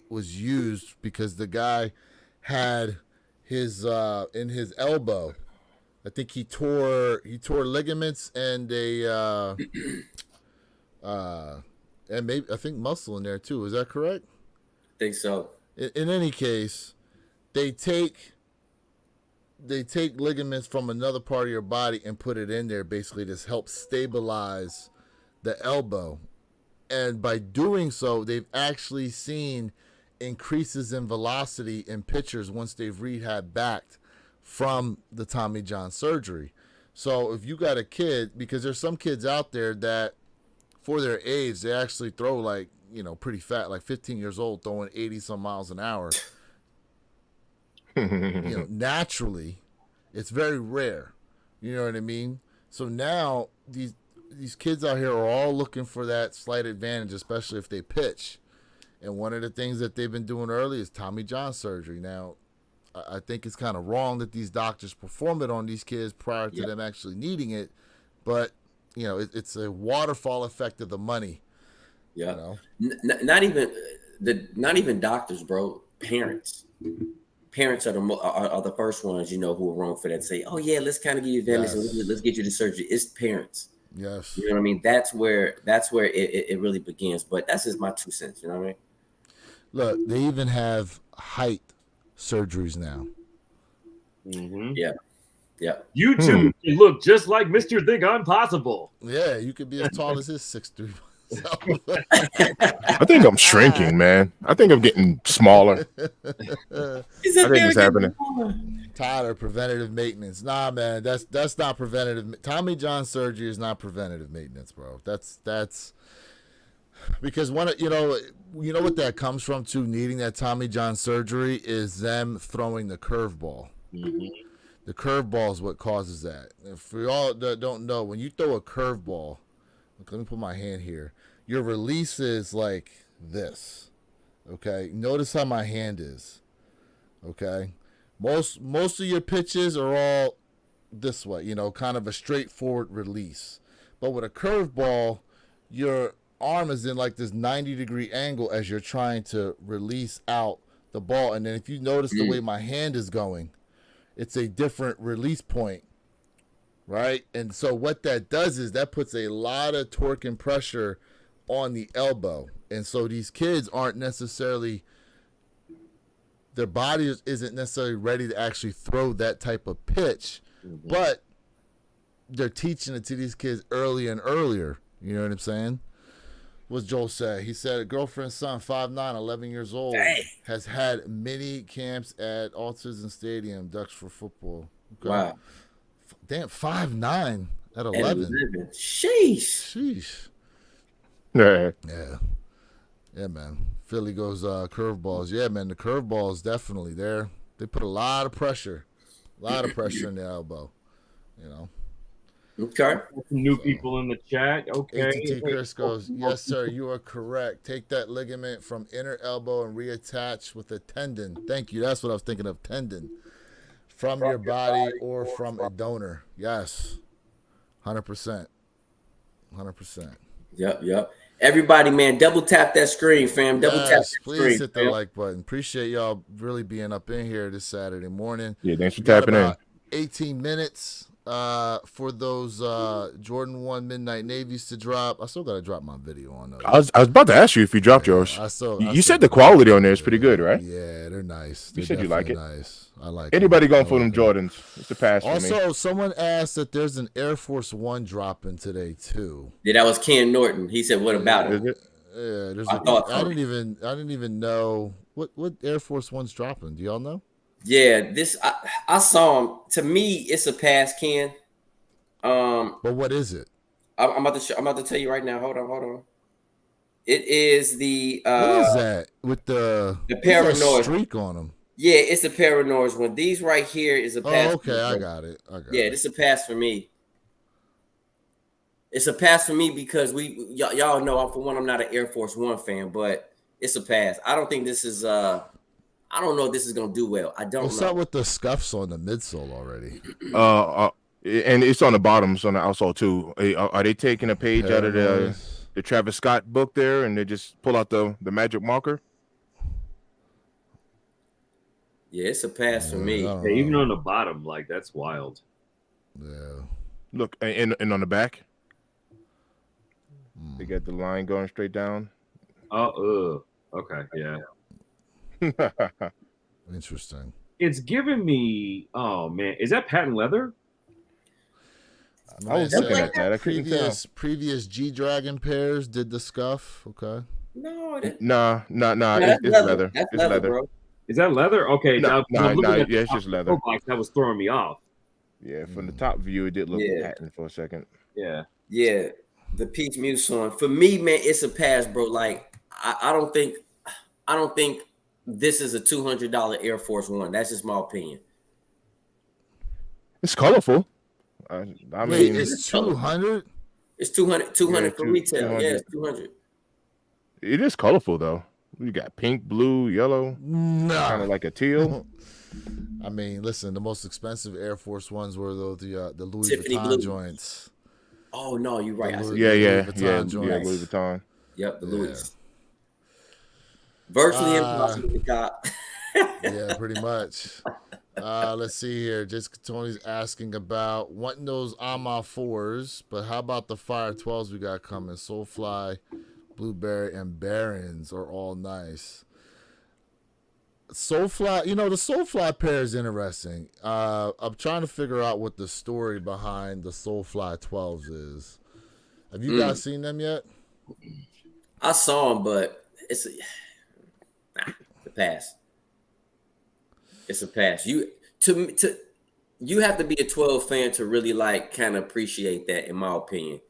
was used because the guy had his in his elbow. I think he tore ligaments and and maybe I think muscle in there too. Is that correct? I think so. In any case, they take ligaments from another part of your body and put it in there, basically to help stabilize the elbow. And by doing so, they've actually seen increases in velocity in pitchers once they've rehabbed back from the Tommy John surgery. So if you got a kid, because there's some kids out there that for their age, they actually throw like, pretty fat, like 15 years old, throwing 80 some miles an hour. Naturally, it's very rare. You know what I mean? So now these kids out here are all looking for that slight advantage, especially if they pitch. And one of the things that they've been doing early is Tommy John surgery. Now, I think it's kind of wrong that these doctors perform it on these kids prior to them actually needing it. But, it's a waterfall effect of the money. Yeah. Not even doctors, bro. Parents are the first ones, who are wrong for that. Say, oh yeah, let's kind of give you advantage. Yes. Let's get you to surgery. It's parents. Yes. You know what I mean? That's where it really begins. But that's just my 2 cents. You know what I mean? Look, they even have height surgeries now. Mm-hmm. Yeah. You two can look just like Mr. Think I'm Possible. Yeah, you could be as tall as his 6'3". I think I'm shrinking, man. I think I'm getting smaller. I think it's happening. Tyler, preventative maintenance. Nah, man, that's not preventative. Tommy John surgery is not preventative maintenance, bro. That's because you know what that comes from too. Needing that Tommy John surgery is them throwing the curveball. Mm-hmm. The curveball is what causes that. And for y'all that don't know, when you throw a curveball, let me put my hand here. Your release is like this. Okay, notice how my hand is. Okay, most of your pitches are all this way. Kind of a straightforward release. But with a curveball, your arm is in like this 90-degree angle as you're trying to release out the ball. And then if you notice the way my hand is going, it's a different release point, right? And so what that does is that puts a lot of torque and pressure on the elbow. And so these kids aren't necessarily, their body isn't necessarily ready to actually throw that type of pitch, but they're teaching it to these kids earlier and earlier. You know what I'm saying? What's Joel say? He said, girlfriend's son, 5'9", 11 years old, Dang. has had mini camps at Autism Stadium, Ducks for Football. Okay. Wow. Damn, 5'9" at At 11. 11. Sheesh. Sheesh. Yeah. Yeah. Yeah, man. Philly goes curveballs. Yeah, man, the curveballs definitely there. They put a lot of pressure. A lot of pressure in the elbow. You know. Okay. New people in the chat. Okay. ATT Chris goes, yes, sir, you are correct. Take that ligament from inner elbow and reattach with a tendon. Thank you. That's what I was thinking of, tendon. From your body or from a donor. Yes. 100%. 100%. Yep. Everybody, man, double tap that screen, fam. Double tap that please screen. hit the like button. Appreciate y'all really being up in here this Saturday morning. Yeah, thanks for Got tapping in. about 18 minutes for those Jordan 1 Midnight Navies to drop. I still got to drop my video on those. I was about to ask you if you dropped yours. You said the quality on there is pretty good, right? Yeah, they're nice. You said you like it. Nice. I like Anybody them. going for them Jordans? It's a pass for me. Also, someone asked that there's an Air Force One dropping today too. Yeah, that was Ken Norton. He said, "What about it?" Yeah, I didn't even know what Air Force One's dropping. Do y'all know? Yeah, I saw him. To me, it's a pass, Ken. But what is it? I'm about to tell you right now. Hold on. It is the what is that with the paranoid streak on them? Yeah, it's the paranoid one. These right here is a pass. Oh, okay, I got it. Yeah, it's a pass for me. It's a pass for me because y'all know I'm not an Air Force One fan, but it's a pass. I don't think this is I don't know if this is gonna do well. I don't know. What's up with the scuffs on the midsole already? And it's on the bottoms on the outsole too. Are they taking a page out of the Travis Scott book there, and they just pull out the magic marker? Yeah, it's a pass for me. Yeah, even on the bottom, like that's wild. Yeah. Look, and on the back, they got the line going straight down. Oh, okay, yeah. Interesting. It's giving me. Oh man, is that patent leather? I was looking at that. I couldn't tell. Previous G Dragon pairs did the scuff. Okay. No, it's leather. That's it's leather, bro. Is that leather? Okay. No, it's just leather. Box, that was throwing me off. Yeah, from the top view, it did look patent for a second. Yeah. The Peach Muse on for me, man. It's a pass, bro. Like I don't think this is a $200 Air Force One. That's just my opinion. It's colorful. I mean, it's 200. It's 200 for retail. 200. Yeah, it's 200. It is colorful though. You got pink, blue, yellow, kind of like a teal. I mean, listen, the most expensive Air Force Ones were the Louis Tiffany Vuitton blue. joints. Oh no, you're right. Louis Vuitton. Yep, the Louis. Virtually impossible to cop. Yeah, pretty much. Let's see here. Just Tony's asking about wanting those Ama 4s, but how about the Fire 12s we got coming? Soulfly, Blueberry, and Barons are all nice. Soulfly, the Soulfly pair is interesting. I'm trying to figure out what the story behind the Soulfly 12s is. Have you guys seen them yet? I saw them, but it's a pass. It's a pass. You have to be a 12 fan to really kind of appreciate that, in my opinion.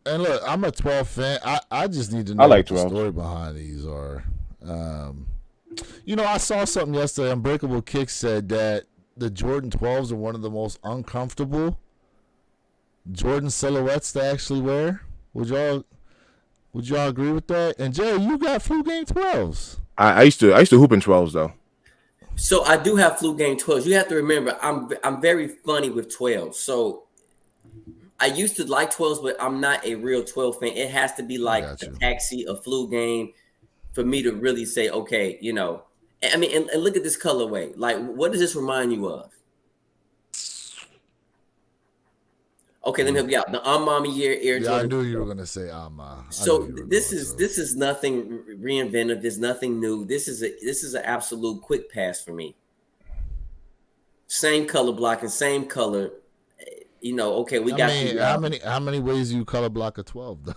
And look, I'm a 12 fan. I just need to know what the story behind these are. I saw something yesterday. Unbreakable Kick said that the Jordan 12s are one of the most uncomfortable Jordan silhouettes to actually wear. Would y'all agree with that? And Jay, you got Flu Game 12s. I used to hoop in 12s though. So I do have Flu Game 12s. You have to remember, I'm very funny with 12s. So I used to like 12s, but I'm not a real 12 fan. It has to be like a Taxi, a Flu Game, for me to really say, okay, I mean, and look at this colorway. Like, what does this remind you of? Okay, let me help you out. The Mama Year Air Jordan. I knew you were gonna say Ama. So this is nothing reinventive. There's nothing new. This is an absolute quick pass for me. Same color blocking, same color. okay, we got you. How many ways do you color block a 12 though?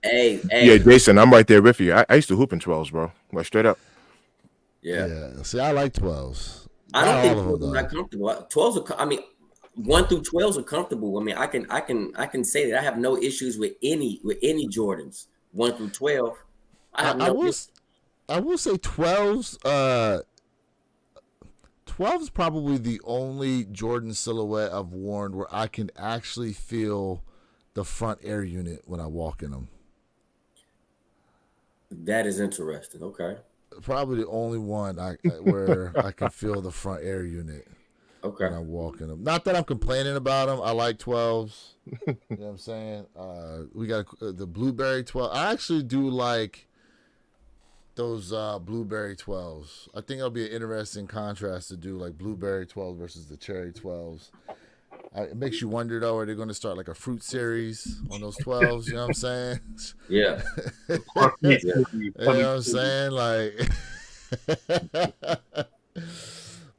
Hey. Yeah, Jason, I'm right there with you. I used to hoop in 12s, bro. Like straight up. Yeah. See, I like 12s. I don't think 12s 12s are not comfortable. 12s are. I mean, 1 through 12s are comfortable. I mean, I can say that I have no issues with any Jordans 1 through 12. I will say 12s. 12 is probably the only Jordan silhouette I've worn where I can actually feel the front air unit when I walk in them. That is interesting. Okay. Probably the only one where I can feel the front air unit. Okay. When I walk in them. Not that I'm complaining about them. I like 12s. You know what I'm saying? We got the blueberry 12. I actually do like those blueberry 12s. I think it'll be an interesting contrast to do like blueberry 12 versus the cherry 12s. It makes you wonder though, are they going to start like a fruit series on those 12s? You know what I'm saying? Yeah. You know what I'm saying? Like,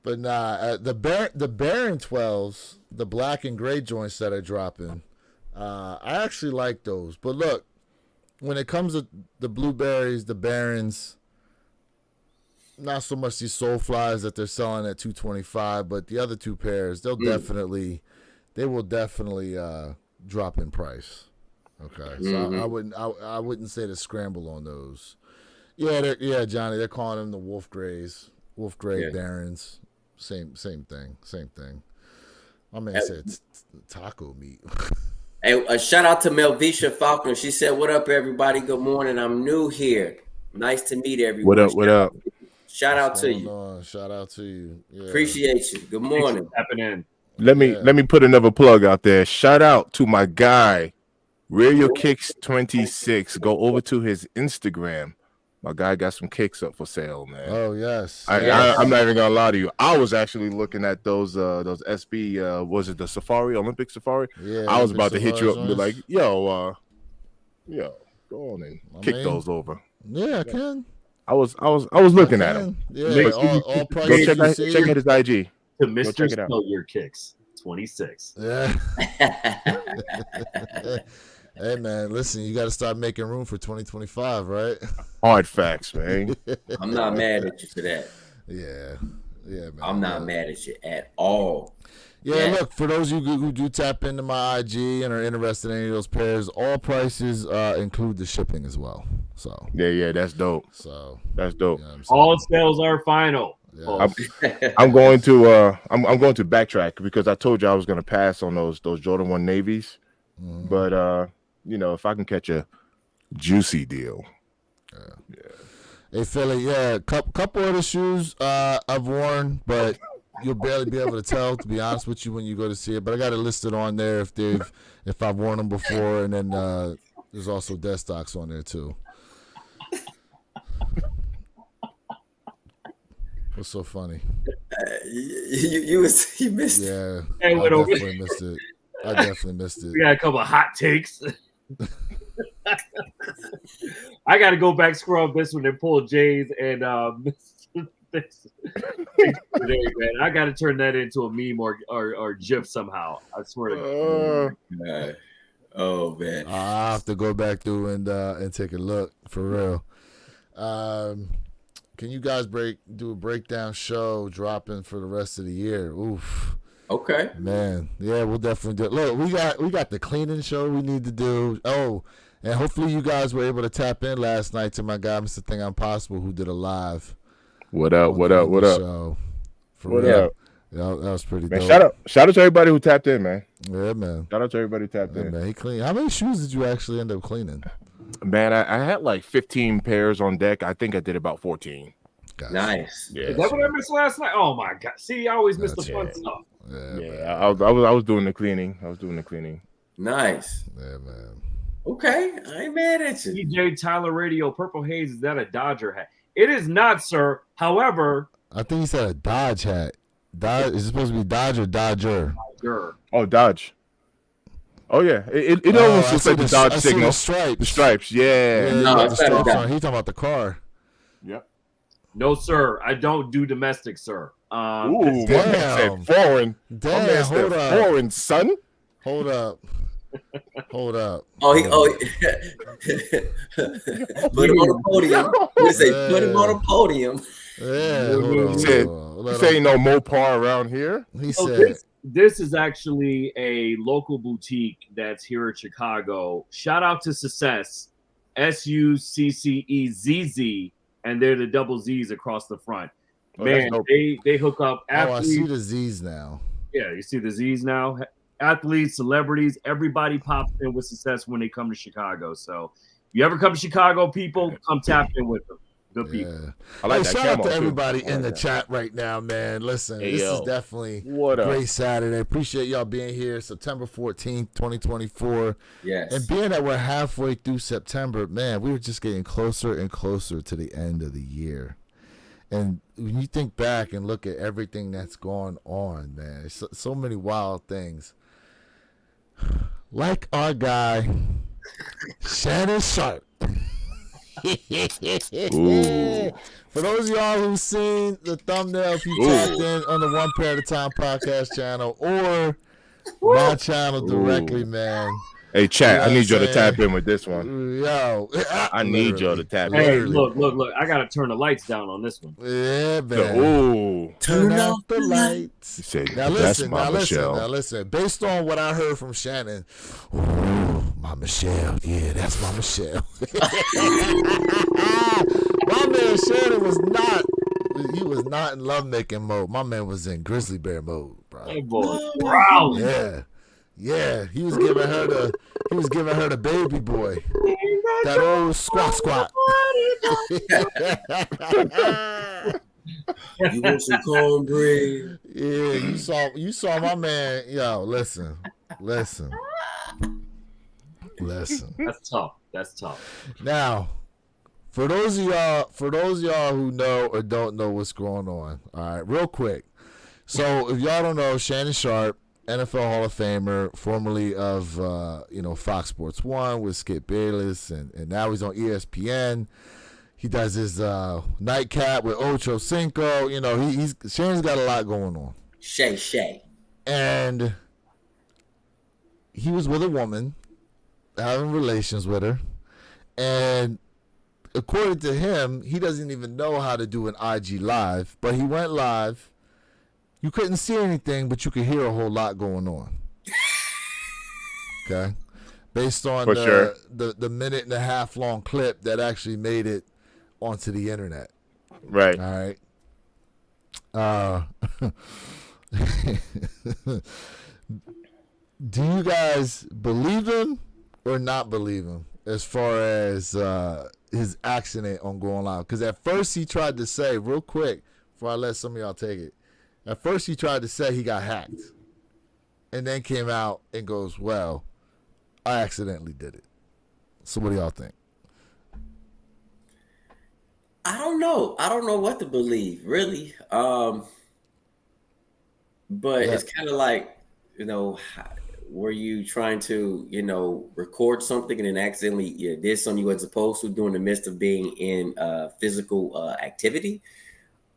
but nah, the Baron 12s, the black and gray joints that are dropping, I actually like those. But look, when it comes to the blueberries, the Barons, not so much these soul flies that they're selling at $225, but the other two pairs, they will definitely drop in price. Okay, so I wouldn't say to scramble on those. Yeah, Johnny, they're calling them the Wolf Grays, Wolf Gray Barons. Same thing. My man said taco meat. Hey, a shout out to Melvisha Falconer. She said, "What up, everybody? Good morning. I'm new here. Nice to meet everyone." What up? Shout out to you. Shout out to you. Yeah. Appreciate you. Good morning. Happening. Let me put another plug out there. Shout out to my guy, Rear Your Kicks 26. Go over to his Instagram. My guy got some kicks up for sale, man. Oh yes. I'm not even gonna lie to you. I was actually looking at those SB. Was it the Safari, Olympic Safari? Yeah. I was about to hit you up and be like, yo, go on and kick those over. Yeah, I can. I was looking at him. Yeah, all prices. Go check out his IG. To Mr. Spill Your Kicks 26. Yeah. Hey man, listen, you got to start making room for 2025, right? Hard facts, man. I'm not mad at you for that. Yeah, man. I'm not mad at you at all. Yeah, look, for those of you who do tap into my IG and are interested in any of those pairs, all prices include the shipping as well. So yeah, that's dope. So that's dope. You know all sales are final. Yeah. I'm going to backtrack because I told you I was going to pass on those Jordan 1 navies, but if I can catch a juicy deal. Yeah. Hey Philly, couple of the shoes I've worn, but you'll barely be able to tell, to be honest with you, when you go to see it. But I got it listed on there if I've worn them before, and then there's also dead stocks on there too. What's so funny? You missed it. Yeah, Hey, I definitely missed it. We got a couple of hot takes. I got to go back scrub this one and pull Jay's and this today, man. I got to turn that into a meme or GIF somehow. I swear to God. Oh man, I have to go back through and take a look for real. Can you guys do a breakdown show dropping for the rest of the year? Oof. Okay. Man, yeah, we'll definitely do it. Look, we got the cleaning show we need to do. Oh, and hopefully you guys were able to tap in last night to my guy, Mr. Thing Impossible, who did a live. What up? Show. What up? Yeah, that was pretty man, dope. Shout out to everybody who tapped in, man. Yeah, man. Shout out to everybody who tapped in. Man, he cleaned. How many shoes did you actually end up cleaning? Man, I had like 15 pairs on deck. I think I did about 14. Gotcha. Nice. Yeah. Is that what I missed last night? Oh my god! See, I always miss the fun stuff. Yeah, I was doing the cleaning. Nice. Yeah, man. Okay, I ain't mad at you. DJ Tyler Radio, Purple Haze, is that a Dodger hat? It is not, sir. However, I think he said a Dodge hat. Is it supposed to be Dodge or Dodger? Dodger. Oh, Dodge. Oh yeah, it almost looks like the Dodge signal. The stripes, yeah. No, it's not He talking about the car. Yep. No, sir. I don't do domestic, sir. Ooh, my man said foreign. My man said foreign, son. Hold up. Hold up. Put him on the podium. What say? Put him on the podium. Yeah, hold on. He said, "This ain't no Mopar around here." He said, this is actually a local boutique that's here in Chicago. Shout out to Success, SUCCEZZ, and they're the double Z's across the front. Man, they hook up athletes. I see the Z's now. Yeah, you see the Z's now. Athletes, celebrities, everybody pops in with Success when they come to Chicago. So, if you ever come to Chicago, people, come tap in with them. Good people. I like that. Shout out to everybody in the chat right now, man. Listen, this is definitely a great Saturday. Appreciate y'all being here. September 14th, 2024. Yes. And being that we're halfway through September, man, we were just getting closer and closer to the end of the year. And when you think back and look at everything that's going on, man, so many wild things. Like our guy, Shannon Sharpe. For those of y'all who've seen the thumbnail, if you tapped in on the One Pair at a Time podcast channel or my channel directly, man. Hey, chat, I need y'all to tap in with this one. Yo, I need y'all to tap in. Hey, look. I got to turn the lights down on this one. Yeah, man. Ooh. Turn off the lights. He said, now listen. Based on what I heard from Shannon, my Michelle. Yeah, that's my Michelle. My man Shannon was not in lovemaking mode. My man was in grizzly bear mode, bro. Hey, boy. Wow. Yeah, he was giving her the baby boy, that old squat. You want some cornbread? Yeah, you saw my man. Yo, listen. That's tough. Now, for those of y'all who know or don't know what's going on, all right, real quick. So if y'all don't know, Shannon Sharpe, NFL Hall of Famer, formerly of Fox Sports 1 with Skip Bayless, and now he's on ESPN. He does his nightcap with Ocho Cinco. Shannon's got a lot going on. Shay. And he was with a woman, having relations with her, and according to him, he doesn't even know how to do an IG live, but he went live. You couldn't see anything, but you could hear a whole lot going on. Okay? Based on the minute and a half long clip that actually made it onto the internet. Right. All right. Do you guys believe him or not believe him as far as his accident on going live? Because at first he tried to say, real quick, before I let some of y'all take it, at first he tried to say he got hacked and then came out and goes, well, I accidentally did it. So what do y'all think? I don't know what to believe, really. But it's kind of like, were you trying to, record something and then accidentally did something you wasn't supposed to do in the midst of being in physical activity?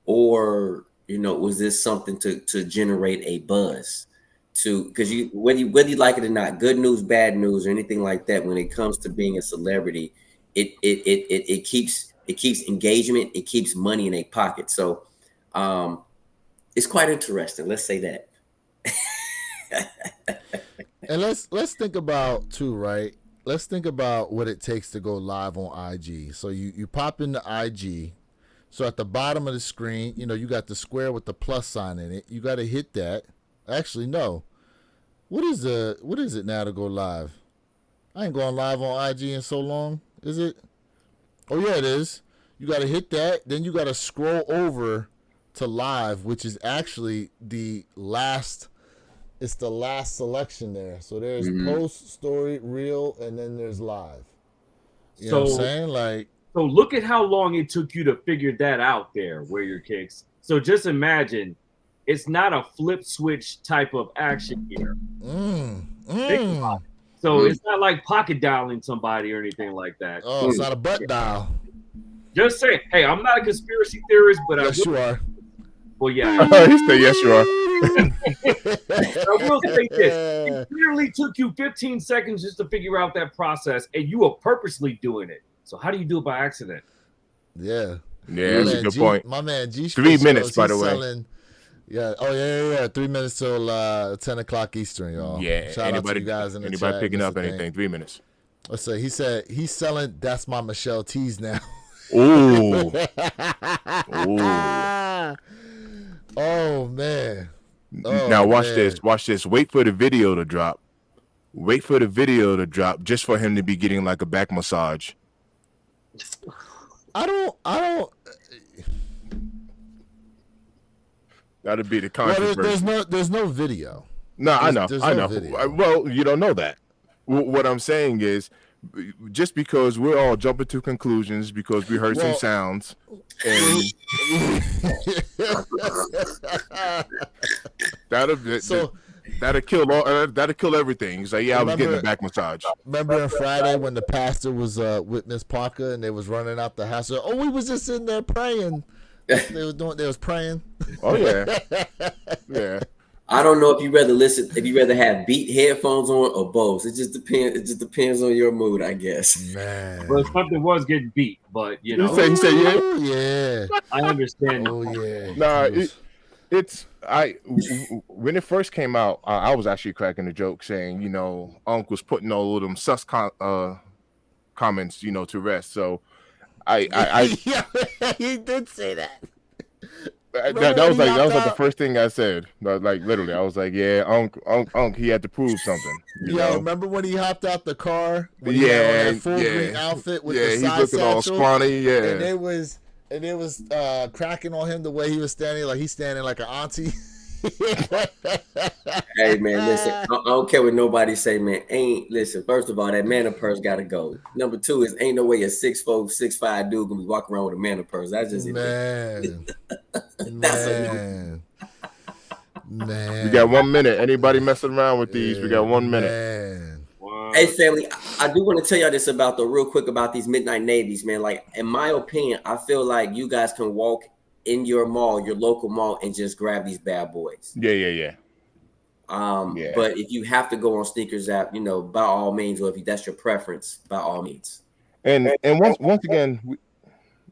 Or, was this something to generate a buzz? Because whether you like it or not, good news, bad news, or anything like that, when it comes to being a celebrity, it keeps engagement, it keeps money in their pocket. So it's quite interesting. Let's say that. And let's think about too, right? Let's think about what it takes to go live on IG. So you pop into IG. So at the bottom of the screen, you got the square with the plus sign in it. You got to hit that. Actually, no. What is it now to go live? I ain't going live on IG in so long. Is it? Oh yeah, it is. You got to hit that. Then you got to scroll over to live, which is actually the last. It's the last selection there. So there's post, story, reel, and then there's live. You know what I'm saying? So look at how long it took you to figure that out there, where your kicks. So just imagine, it's not a flip switch type of action here. So it's not like pocket dialing somebody or anything like that. Oh, it's not a butt dial. Just say, hey, I'm not a conspiracy theorist, but yes, you are. Well, yeah. He said, yes, you are. I will say this. It literally took you 15 seconds just to figure out that process, and you are purposely doing it. So how do you do it by accident? Yeah. Yeah, that's a good point. My man G. 3 minutes, by the way. Selling, yeah. Oh, yeah. 3 minutes till 10 o'clock Eastern, y'all. Yeah. Shout out to you guys in the chat. Picking up anything? 3 minutes. Let's say he said he's selling. That's my Michelle T's now. Ooh. Oh man. Oh, now watch man. this. Watch this. Wait for the video to drop. Wait for the video to drop just for him to be getting like a back massage. I don't. That'd be the controversy. Well, there's no video. No, I know. Video. Well, you don't know that. What I'm saying is, just because we're all jumping to conclusions because we heard some sounds, and that'll kill everything. He's like, yeah, I was getting a back massage. Remember on Friday when the pastor was with Miss Parker and they was running out the house? Oh, we was just in there praying. They was praying. Oh yeah, yeah. I don't know if you rather have beat headphones on or Bose. It just depends on your mood, I guess. Man. Well, something was getting beat, but you know. He said yeah. Oh, yeah. I understand. Oh yeah. Nah, when it first came out, I was actually cracking a joke saying, you know, Unc was putting all of them sus comments, you know, to rest. So I yeah, he did say that. That was like the first thing I said. Like literally, I was like, "Yeah, Unc, he had to prove something." You know? Remember when he hopped out the car? When he had on that full green outfit with the side he's looking all scrawny. Yeah, and it was cracking on him the way he was standing, like he's standing like an auntie. Hey man, listen, I don't care what nobody say, man. Listen, first of all, that mana purse gotta go. Number two is ain't no way a 6'4", 6'5" dude gonna be walking around with a mana purse. That's just man. Man. We got 1 minute. Anybody messing around with these? We got 1 minute. Man. Hey family, I do want to tell y'all this real quick about these midnight navies, man. Like in my opinion, I feel like you guys can walk in your mall, your local mall, and just grab these bad boys. Yeah. But if you have to go on Sneakers app, you know, by all means, or if that's your preference, by all means. And once again,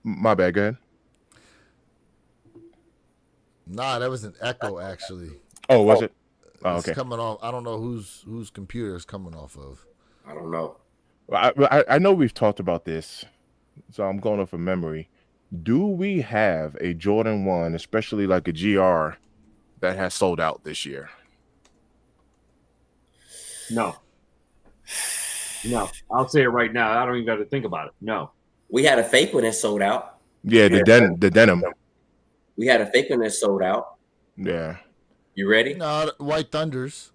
my bad. Go ahead. Nah, that was an echo actually. Oh, was it? Oh, it's okay. coming off. I don't know whose computer is coming off of. I don't know. I know we've talked about this, so I'm going off from memory. Do we have a Jordan 1, especially like a GR, that has sold out this year? No. I'll say it right now. I don't even got to think about it. No. We had a fake one that sold out. Yeah, the denim. We had a fake one that sold out. Yeah. You ready? No, White Thunders.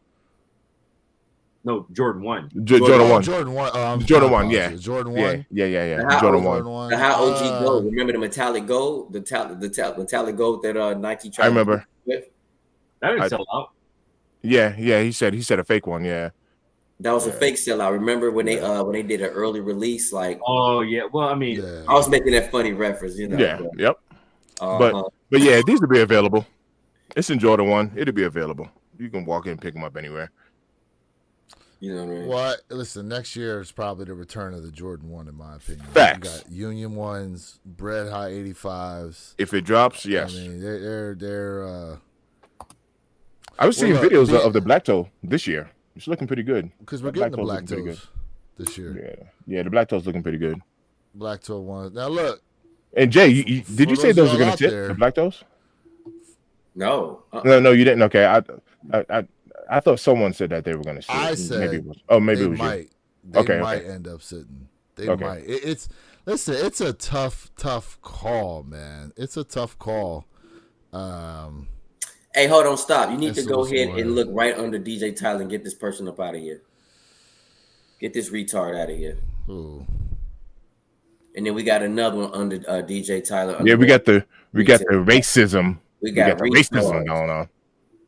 No, Jordan 1. Jordan 1. Jordan 1. Jordan 1, yeah. Jordan 1. Yeah. Jordan 1. The high OG gold. Remember the metallic gold? The metallic gold that Nike tried I remember. With? That didn't sell out. Yeah. He said a fake one, yeah. That was a fake sellout. Remember when they did an early release? Like, oh yeah. Well, I mean, I was making that funny reference, you know. Yeah. But, yep. But yeah, these will be available. It's in Jordan 1. It'll be available. You can walk in and pick them up anywhere. You know what I mean? Well, listen, next year is probably the return of the Jordan 1, in my opinion. Facts. You got Union 1s, Bread High 85s. If it drops, yes. I mean, they're I was seeing videos of the black toe this year. It's looking pretty good. Because we're getting the black toes this year. Yeah, the black toe's looking pretty good. Black toe ones. Now look. And Jay, did you say those were going to tip, the black toes? No. No, you didn't. Okay, I thought someone said that they were going to sit. I said maybe it was might. you. They might end up sitting. They might. It's a tough call, man. It's a tough call. Hey, hold on, stop. You need to go ahead and look right under DJ Tyler and get this person up out of here. Get this retard out of here. Ooh. And then we got another one under DJ Tyler. Yeah, we got the racism. We got racism going on.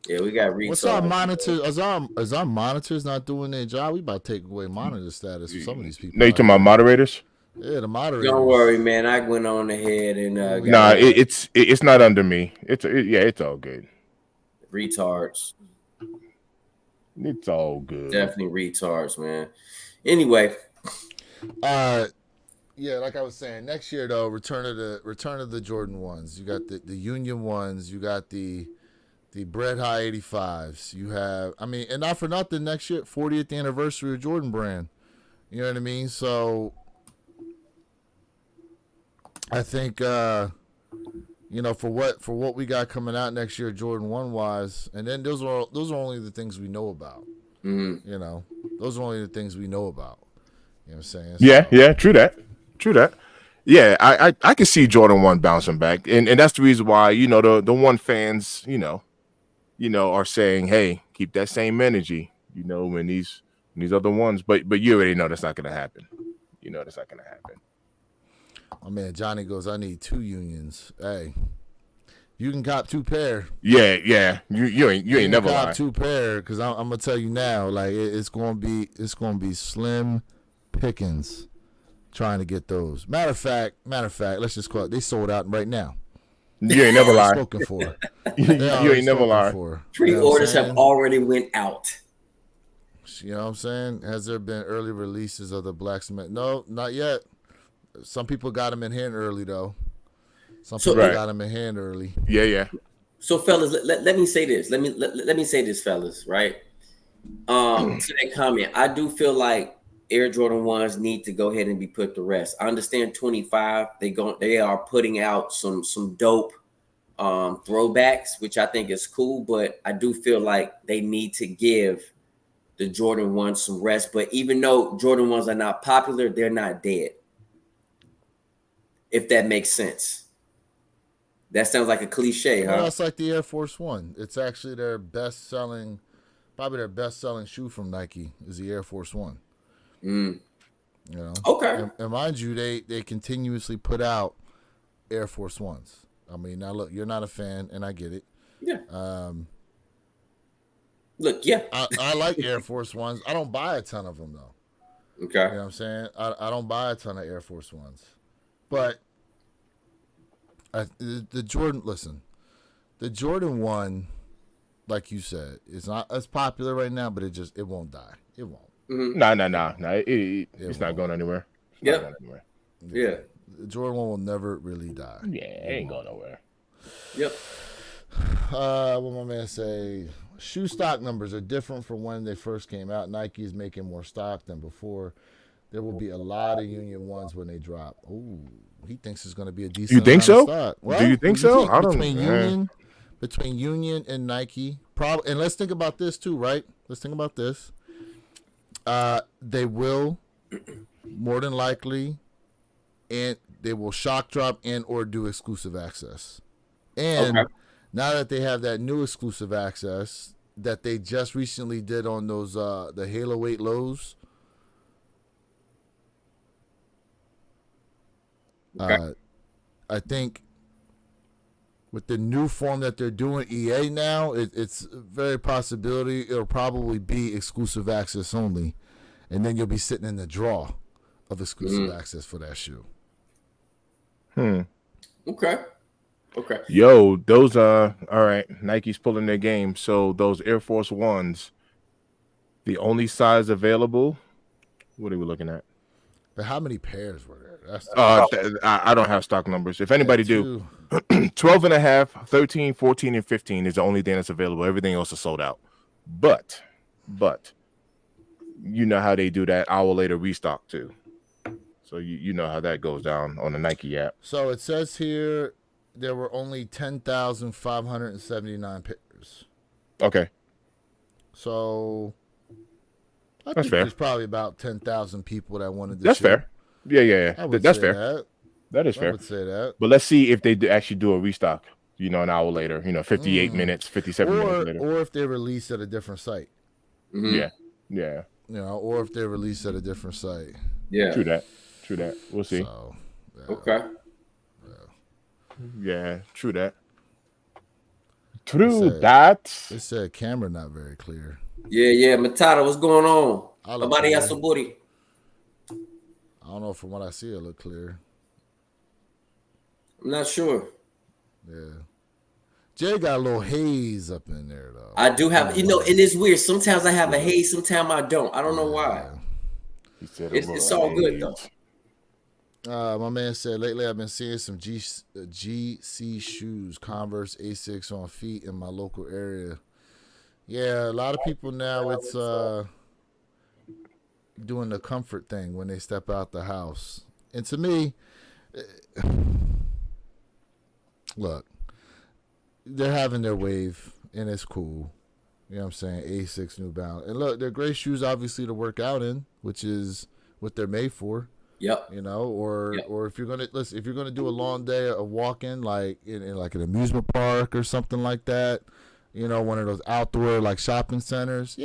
Yeah, we got retards. What's our monitor? Is our monitors not doing their job? We about to take away monitor status for some of these people. No, you talking about moderators? Yeah, the moderators. Don't worry, man. I went on ahead and Nah, it's not under me. It's all good. retards. It's all good. Definitely retards, man. Anyway, yeah, like I was saying, next year though, return of the Jordan ones. You got the Union ones. You got the Bread High 85s. You have, I mean, and not for nothing, next year 40th anniversary of Jordan brand. You know what I mean? So I think you know, for what we got coming out next year, Jordan 1 wise, and then those are only the things we know about. You know, those are only the things we know about. You know what I'm saying? Yeah, true that. Yeah, I can see Jordan 1 bouncing back, and that's the reason why, you know, the one fans, you know, are saying, hey, keep that same energy, you know, when these other ones, but you already know that's not gonna happen. You know that's not gonna happen. Oh man, Johnny goes, I need 2 unions. Hey, you can cop 2 pair. Yeah. You ain't never cop lie. 2 pair, because I'm gonna tell you now, like it's gonna be slim pickings trying to get those. Matter of fact, let's just call it. They sold out right now. You ain't never lie. Spoken for. You ain't never lie. Pre-orders have already went out. You know what I'm saying? Has there been early releases of the Black Cement? No, not yet. Some people got them in hand early though. Some people got them in hand early. Yeah. So fellas, let me say this. Let me say this, fellas. Right. To that comment, I do feel like Air Jordan 1s need to go ahead and be put to rest. I understand 25. They are putting out some dope throwbacks, which I think is cool, but I do feel like they need to give the Jordan 1s some rest. But even though Jordan 1s are not popular, they're not dead. If that makes sense. That sounds like a cliche, huh? Well, that's like the Air Force One. It's actually probably their best selling shoe from Nike is the Air Force One. You know. Okay. And mind you, they continuously put out Air Force Ones. I mean, now look, you're not a fan, and I get it. Yeah. Look, yeah. I like Air Force Ones. I don't buy a ton of them though. Okay. You know what I'm saying? I don't buy a ton of Air Force Ones, but the Jordan 1, like you said, it's not as popular right now, but it won't die. It won't. Nah. It's not going anywhere. Yeah. The Jordan 1 will never really die. Yeah, it ain't going nowhere. Yep. What my man say? Shoe stock numbers are different from when they first came out. Nike is making more stock than before. There will be a lot of Union 1s when they drop. Ooh, he thinks it's going to be a decent. You think so? Well, do you think so? I don't know. Between Union and Nike, and let's think about this too, right? Let's think about this. They will more than likely, and they will shock drop and or do exclusive access. And now that they have that new exclusive access that they just recently did on those the Halo 8 lows. I think with the new form that they're doing EA now, it's a very possibility it'll probably be exclusive access only, and then you'll be sitting in the draw of exclusive access for that shoe. Okay. Yo, those all right. Nike's pulling their game. So those Air Force Ones, the only size available. What are we looking at? But how many pairs were there? I don't have stock numbers. If anybody do, 12 and a half, 13, 14, and 15 is the only thing that's available. Everything else is sold out. But you know how they do that hour later restock too. So you know how that goes down on the Nike app. So it says here there were only 10,579 pairs. Okay. So I that's think fair. There's probably about 10,000 people that wanted this. That's shoe. fair. Yeah. That's fair. That is fair. I would say that. But let's see if they actually do a restock, an hour later, 58 minutes, 57 minutes later. Or if they release at a different site. Yeah. Or if they release at a different site. Yeah. True that. We'll see. So, okay. Yeah, true that. It said camera not very clear. Yeah. Matata, what's going on? Nobody has some booty. I don't know. From what I see, it look clear. I'm not sure. Yeah. Jay got a little haze up in there though. I do have, and it's weird. Sometimes I have a haze, sometimes I don't. I don't know why. He said It's all good though. My man said lately I've been seeing some GC shoes, Converse Asics on feet in my local area. Yeah, a lot of people now it's doing the comfort thing when they step out the house. And to me, look, they're having their wave and it's cool. You know what I'm saying? Asics, New Balance. And look, they're great shoes obviously to work out in, which is what they're made for. Yep. You know, or if you're gonna do a long day of walking, like in like an amusement park or something like that, you know, one of those outdoor like shopping centers,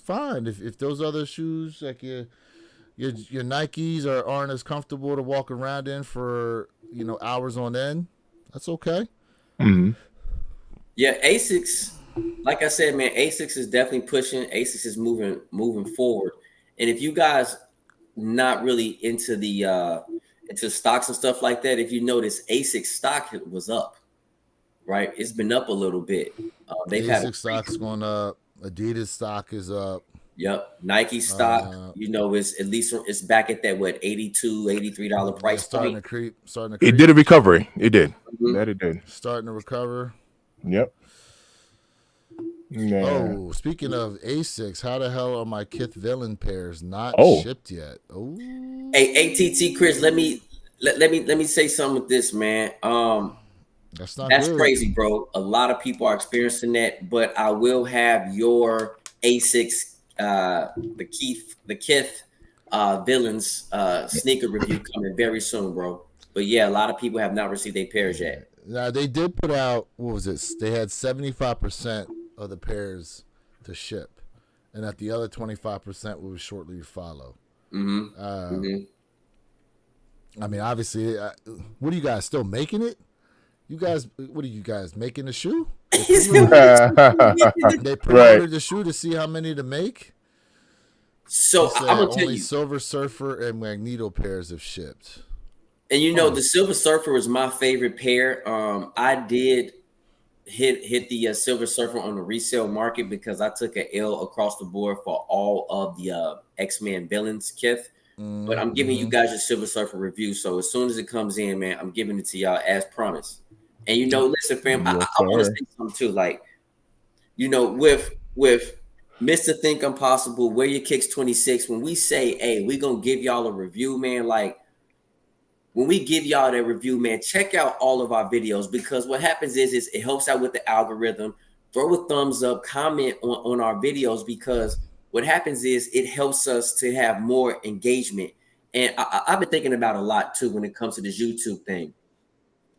fine. If those other shoes like your Nikes aren't as comfortable to walk around in for hours on end, that's okay. Mm-hmm. Yeah, Asics. Like I said, man, Asics is definitely pushing. Asics is moving forward. And if you guys not really into the into stocks and stuff like that, if you notice, Asics stock was up, right? It's been up a little bit. They've had stock's going up. Adidas stock is up. Yep, Nike stock, is at least it's back at that $82, $83 price starting point. to creep. It did a recovery. It did. Mm-hmm. That it did. Starting to recover. Yep. Yeah. Oh, speaking of Asics, how the hell are my Kith Villain pairs not shipped yet? Oh, hey, ATT Chris, let me say something with this, man. That's good. Crazy, bro. A lot of people are experiencing that, but I will have your Asics, the Kith Villains sneaker review coming very soon, bro. But yeah, a lot of people have not received their pairs yet. Now they did put out, what was it? They had 75% of the pairs to ship, and that the other 25% will shortly follow. Mm-hmm. I mean, obviously, what are you guys still making it? You guys, what are you guys making the shoe? They promoted the shoe to see how many to make. So I'm gonna tell only you, Silver Surfer and Magneto pairs have shipped. And the Silver Surfer is my favorite pair. I did hit the Silver Surfer on the resale market because I took an L across the board for all of the X-Men villains, Kith. But I'm giving you guys your Silver Surfer review. So as soon as it comes in, man, I'm giving it to y'all as promised. And listen, fam, I want to say something too. Like, with Mr. Think Impossible, Wear Your Kicks 26, when we say, hey, we're gonna give y'all a review, man, like when we give y'all that review, man, check out all of our videos, because what happens is it helps out with the algorithm. Throw a thumbs up, comment on our videos, because what happens is it helps us to have more engagement. And I've been thinking about a lot too when it comes to this YouTube thing.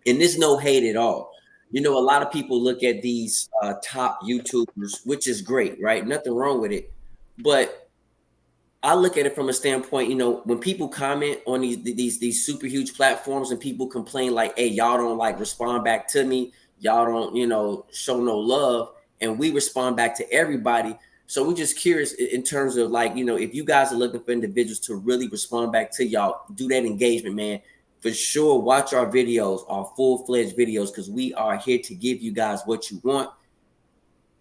And there's no hate at all. A lot of people look at these top YouTubers, which is great, right? Nothing wrong with it. But I look at it from a standpoint, when people comment on these super huge platforms and people complain like, hey, y'all don't like respond back to me. Y'all don't, show no love. And we respond back to everybody. So we're just curious in terms of like, if you guys are looking for individuals to really respond back to y'all, do that engagement, man. For sure, watch our videos, our full-fledged videos, because we are here to give you guys what you want.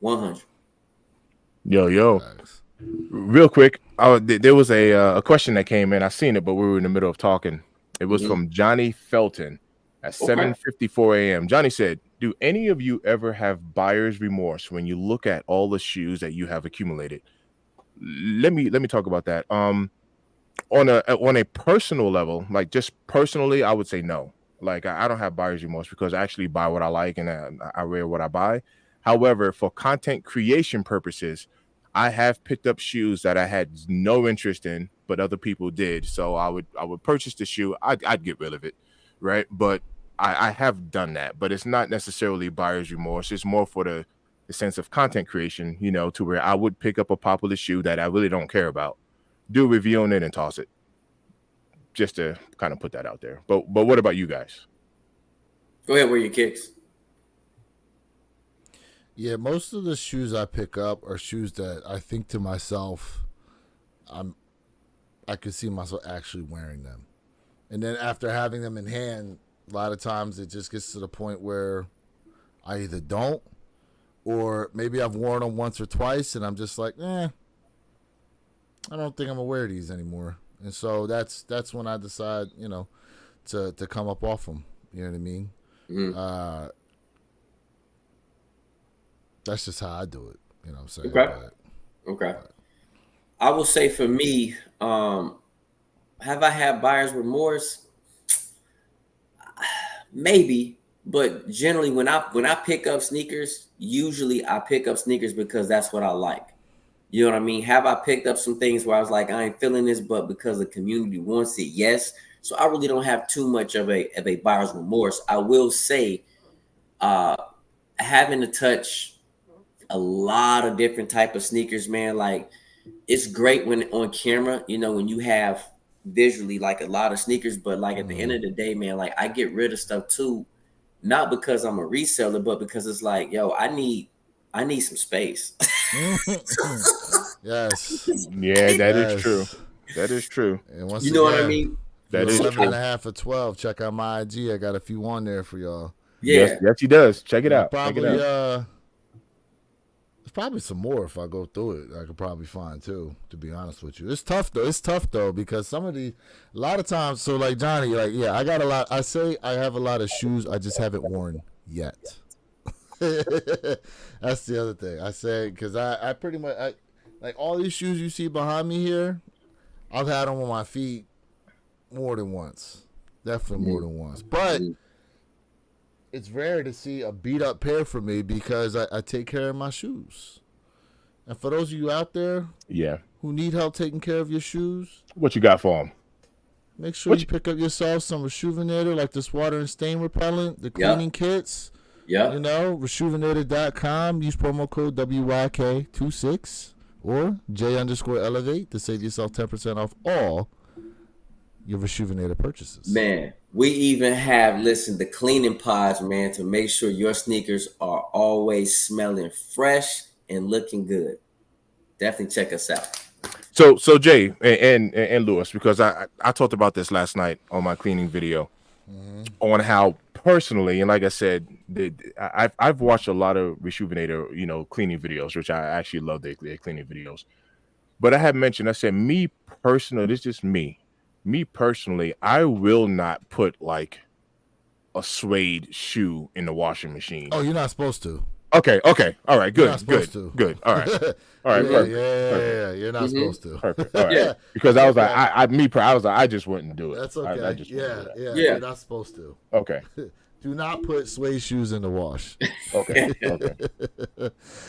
100. Yo. Nice. Real quick, there was a question that came in. I seen it, but we were in the middle of talking. It was from Johnny Felton at 7:54 a.m. Johnny said, do any of you ever have buyer's remorse when you look at all the shoes that you have accumulated? Let me talk about that. On a personal level, like just personally, I would say no. Like I don't have buyer's remorse because I actually buy what I like and I wear what I buy. However, for content creation purposes, I have picked up shoes that I had no interest in, but other people did. So I would purchase the shoe. I'd get rid of it, right? But I have done that. But it's not necessarily buyer's remorse. It's more for the sense of content creation, to where I would pick up a popular shoe that I really don't care about, do a review on it, and toss it. Just to kind of put that out there. But what about you guys? Go ahead, Wear Your Kicks. Yeah, most of the shoes I pick up are shoes that I think to myself, I could see myself actually wearing them. And then after having them in hand, a lot of times it just gets to the point where I either don't, or maybe I've worn them once or twice and I'm just like, I don't think I'm gonna wear these anymore. And so that's when I decide, to come up off them. You know what I mean? Mm-hmm. That's just how I do it. You know what I'm saying? Okay. I will say for me, have I had buyer's remorse? Maybe, but generally when I pick up sneakers, usually I pick up sneakers because that's what I like. You know what I mean? Have I picked up some things where I was like, I ain't feeling this, but because the community wants it, yes. So I really don't have too much of a buyer's remorse. I will say, having to touch a lot of different type of sneakers, man, like it's great when on camera, when you have visually like a lot of sneakers, but like at the end of the day, man, like I get rid of stuff too, not because I'm a reseller, but because it's like, yo, I need some space. Yes. Yeah, that is true. That is true. And once you know what I mean? That is 11 true. and a half or 12. Check out my IG. I got a few on there for y'all. Yeah. Yes, he does. Check it out. Probably, Check it out. There's probably some more if I go through it. I could probably find too, to be honest with you. It's tough though because a lot of times, so like Johnny, like, yeah, I got a lot. I say I have a lot of shoes. I just haven't worn yet. That's the other thing. I say, because I pretty much, like all these shoes you see behind me here, I've had them on my feet more than once. Definitely more than once. But it's rare to see a beat up pair for me because I take care of my shoes. And for those of you out there who need help taking care of your shoes, what you got for them? Make sure you pick up yourself some Rejuvenator, like this water and stain repellent, the cleaning kits. Yeah. Rejuvenator.com. Use promo code WYK26 or J_Elevate to save yourself 10% off all your Rejuvenator purchases. Man, we even have, the cleaning pods, man, to make sure your sneakers are always smelling fresh and looking good. Definitely check us out. So Jay and Lewis, because I talked about this last night on my cleaning video, on how personally, and like I said, I've watched a lot of Rejuvenator, cleaning videos, which I actually love their cleaning videos. But I have mentioned, I said, me personally, this is just me. Me personally, I will not put like a suede shoe in the washing machine. Oh, you're not supposed to. Okay. All right. Good. You're not supposed to. Good. All right. All right. Yeah. You're not supposed to. Perfect. All right. Yeah. Because I was like, I was like, I just wouldn't do it. That's okay. I just yeah. You're not supposed to. Okay. Do not put suede shoes in the wash. Okay.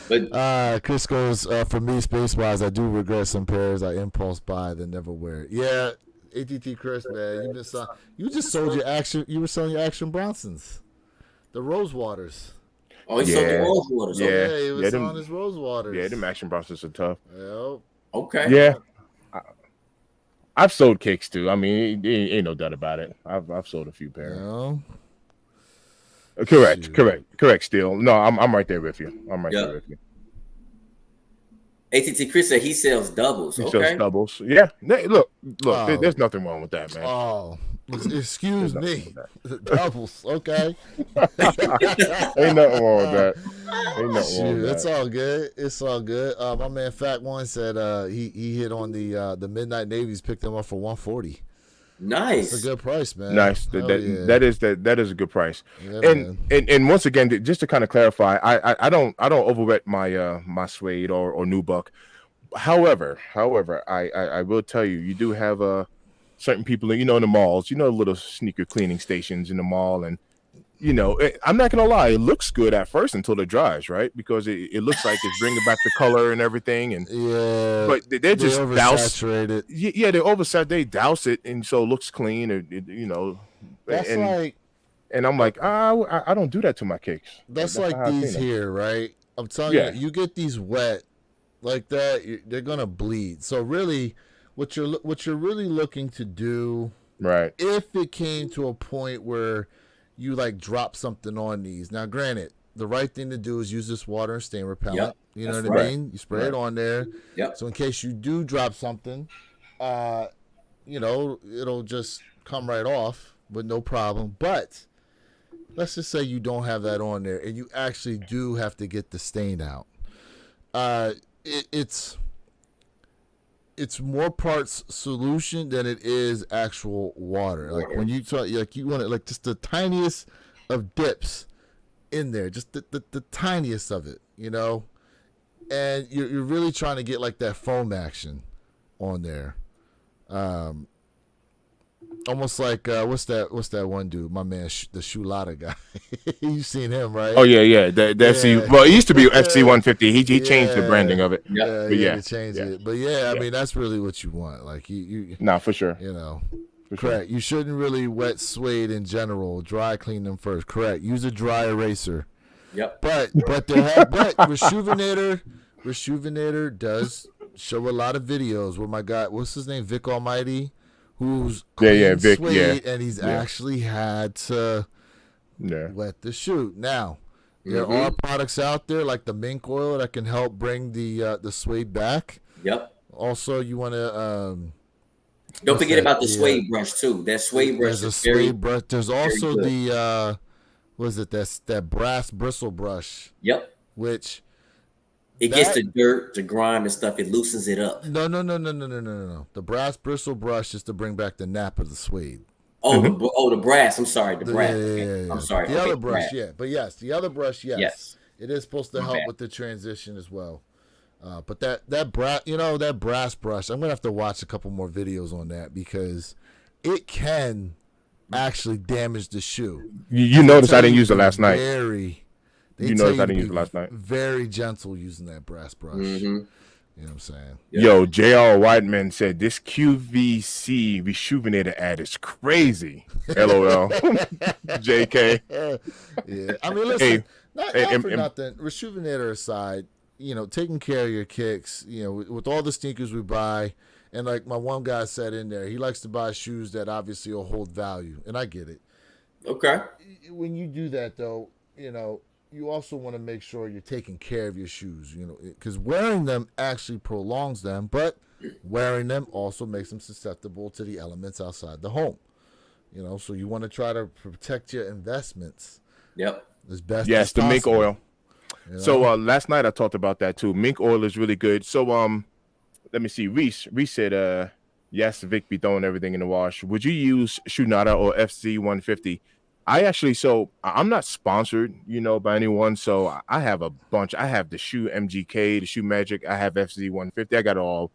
But Chris goes, for me, space-wise, I do regret some pairs I impulse buy that never wear it. Yeah, ATT Chris, man, you just sold your Action. You were selling your Action Bronsons, the Rose Waters. Oh, he sold the Rose Waters. Yeah, he was selling his Rose Waters. Yeah, them Action Bronsons are tough. Yep. Okay. Yeah. I've sold kicks too. I mean, ain't no doubt about it. I've sold a few pairs. No. Correct. Still, no, I'm right there with you. There with you. ATT Chris said he sells doubles. He sells doubles. Yeah. Look. Oh. There's nothing wrong with that, man. Oh, excuse me. Doubles. Okay. Ain't nothing wrong with that. Ain't nothing wrong with that. It's all good. It's all good. My man Fat One said he hit on the Midnight Navies, picked them up for $140. Nice. It's a good price, man. Nice. That is a good price. Yeah, and once again, just to kind of clarify, I don't overweight my my suede or nubuck. However, I will tell you, you do have certain people, in the malls, little sneaker cleaning stations in the mall, and I'm not gonna lie, it looks good at first until it dries, right? Because it looks like it's bringing back the color and everything, and but they're just oversaturated. Yeah, they're oversaturated. They douse it, and so it looks clean, That's like, and I'm like, I don't do that to my kicks. That's like these here, right? I'm telling you, you get these wet like that, they're gonna bleed. So really, what you're really looking to do, right? If it came to a point where you like drop something on these. Now, granted, the right thing to do is use this water and stain repellent. Yep, you know what I mean? You spray it on there. Yep. So in case you do drop something, it'll just come right off with no problem. But let's just say you don't have that on there and you actually do have to get the stain out. It's more parts solution than it is actual water. Like when you talk, like you want it like just the tiniest of dips in there, just the tiniest of it, and you're really trying to get like that foam action on there. Almost like what's that one dude? My man, the Shulada guy. You've seen him, right? Oh yeah. The FC. Well, it used to be FC 150. He changed the branding of it. Yeah, he changed it. But I mean that's really what you want. Like you. No, for sure. Correct. You shouldn't really wet suede in general. Dry clean them first. Correct. Use a dry eraser. Yep. But Rejuvenator does show a lot of videos where my guy, what's his name, Vic Almighty, who's Vic, suede, and he's actually had to wet the shoe. Now, there are products out there like the mink oil that can help bring the suede back. Yep. Also, you want to don't forget about the suede brush too. That suede brush. There's a suede brush. There's also the what is it? That's that brass bristle brush. Yep. Which gets the dirt, the grime and stuff. It loosens it up. No. The brass bristle brush is to bring back the nap of the suede. Oh, the brass. I'm sorry, the brass. Yeah. I'm sorry. The other brush, but yes, the other brush, yes. It is supposed to help with the transition as well. But that brass brush, I'm gonna have to watch a couple more videos on that because it can actually damage the shoe. You noticed I didn't use it last night. You noticed I didn't use it last night. Very gentle using that brass brush. You know what I'm saying? Yo, J.R. Whiteman said this QVC Rejuvenator ad is crazy. LOL. JK. Yeah. I mean, listen, not for nothing. Rejuvenator aside, taking care of your kicks, with all the sneakers we buy, and like my one guy said in there, he likes to buy shoes that obviously will hold value, and I get it. Okay. When you do that, though, you also want to make sure you're taking care of your shoes, because wearing them actually prolongs them, but wearing them also makes them susceptible to the elements outside the home. So you want to try to protect your investments. Yep. As best yes, as the possible. mink oil. So last night I talked about that too. Mink oil is really good. So let me see. Reese said, yes, Vic be throwing everything in the wash. Would you use Shunada or FC 150? I'm not sponsored, by anyone. So I have a bunch. I have the Shoe MGK, the Shoe Magic. I have FC 150. I got it all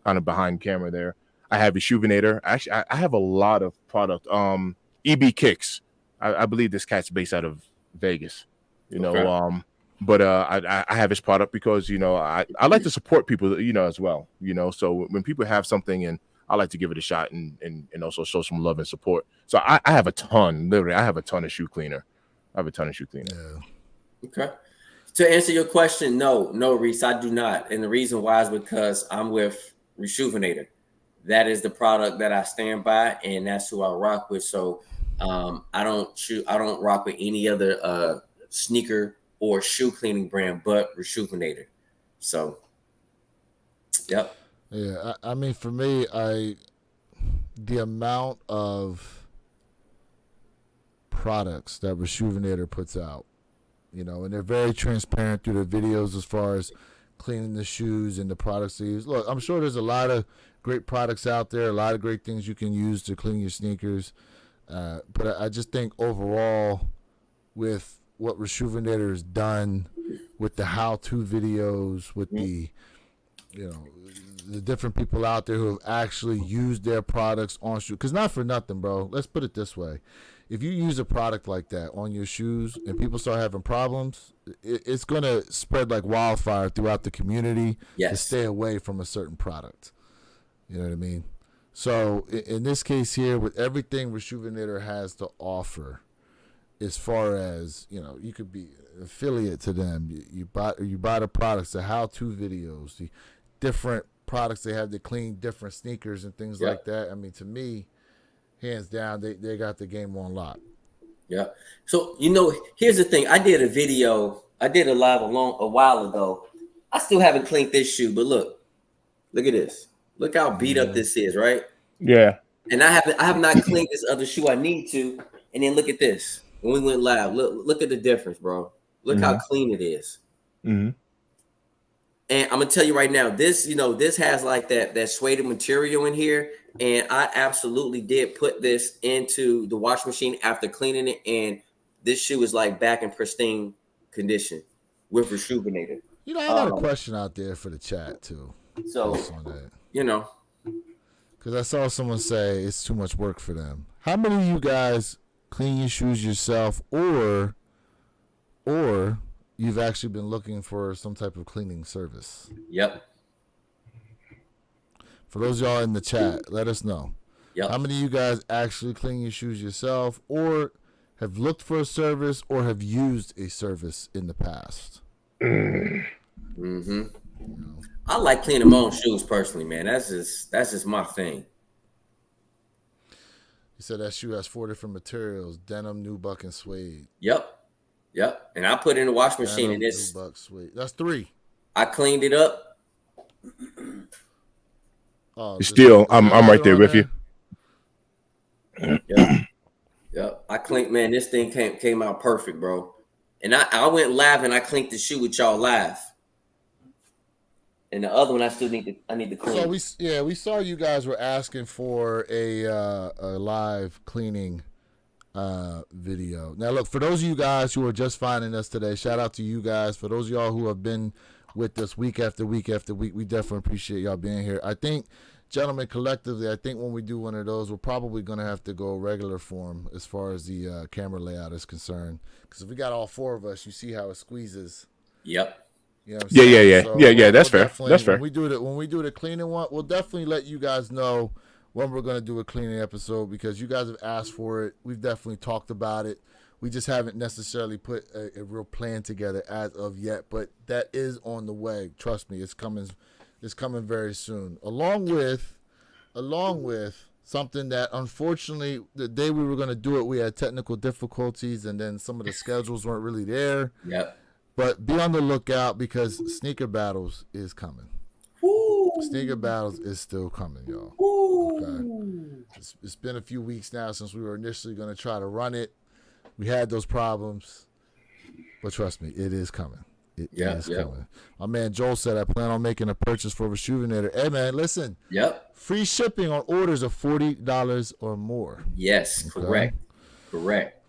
kind of behind camera there. I have Rejuvenator. Actually, I have a lot of product. EB Kicks. I believe this cat's based out of Vegas, but I have his product because, I like to support people, as well, so when people have something and I like to give it a shot and also show some love and support. So I have a ton, literally. I have a ton of shoe cleaner. Yeah. Okay. To answer your question, no, Reese, I do not. And the reason why is because I'm with Rejuvenator. That is the product that I stand by, and that's who I rock with. So I don't rock with any other sneaker or shoe cleaning brand but Rejuvenator. So, yep. Yeah, I mean, for me, the amount of products that Rejuvenator puts out, and they're very transparent through their videos as far as cleaning the shoes and the products they use. Look, I'm sure there's a lot of great products out there, a lot of great things you can use to clean your sneakers, but I just think overall with what Rejuvenator has done with the how-to videos, with the different people out there who have actually used their products on shoes. Because not for nothing, bro. Let's put it this way. If you use a product like that on your shoes and people start having problems, it's going to spread like wildfire throughout the community to stay away from a certain product. You know what I mean? So in this case here, with everything Rejuvenator has to offer, as far as, you could be affiliate to them. You buy the products, the how-to videos, the different products they have to clean different sneakers and things like that. I mean, to me, hands down, they got the game on lock. Yeah. So, here's the thing. I did a live a while ago. I still haven't cleaned this shoe, but look at this. Look how beat up this is, right? Yeah. And I have not cleaned this other shoe. I need to. And then look at this. When we went live, look at the difference, bro. Look how clean it is. Mm-hmm. And I'm gonna tell you right now, this has like that suede material in here, and I absolutely did put this into the wash machine after cleaning it, and this shoe is like back in pristine condition with Rejuvenator. You know, I got a question out there for the chat too. So on that. Because I saw someone say it's too much work for them. How many of you guys clean your shoes yourself, or you've actually been looking for some type of cleaning service? Yep. For those of y'all in the chat, let us know. Yep. How many of you guys actually clean your shoes yourself, or have looked for a service, or have used a service in the past? Mm-hmm. I like cleaning my own shoes personally, man. That's just my thing. He said that shoe has 4 different materials: denim, nubuck, and suede. Yep. And I put it in the wash machine, denim, and it's nubuck, suede. That's 3. I cleaned it up. Still, I'm right there with you. Yep. I cleaned, man. This thing came out perfect, bro. And I went live and I cleaned the shoe with y'all live. And the other one I need to clean. So we saw you guys were asking for a live cleaning video. Now look, for those of you guys who are just finding us today, shout out to you guys. For those of y'all who have been with us week after week after week, we definitely appreciate y'all being here. I think, gentlemen, collectively, I think when we do one of those, we're probably going to have to go regular form as far as the camera layout is concerned. Because if we got all 4 of us, you see how it squeezes. Yep. You know what I'm saying? So that's fair. That's fair. When we do the cleaning one, we'll definitely let you guys know when we're going to do a cleaning episode, because you guys have asked for it. We've definitely talked about it. We just haven't necessarily put a real plan together as of yet, but that is on the way. Trust me, it's coming. It's coming very soon. Along with something that, unfortunately, the day we were going to do it, we had technical difficulties, and then some of the schedules weren't really there. Yep. But be on the lookout, because Sneaker Battles is coming. Woo. Sneaker Battles is still coming, y'all. Okay. It's been a few weeks now since we were initially going to try to run it. We had those problems, but trust me, it is coming. It is coming. My man Joel said, I plan on making a purchase for Rejuvenator. Hey, man, listen. Yep. Free shipping on orders of $40 or more. Yes, okay? Correct.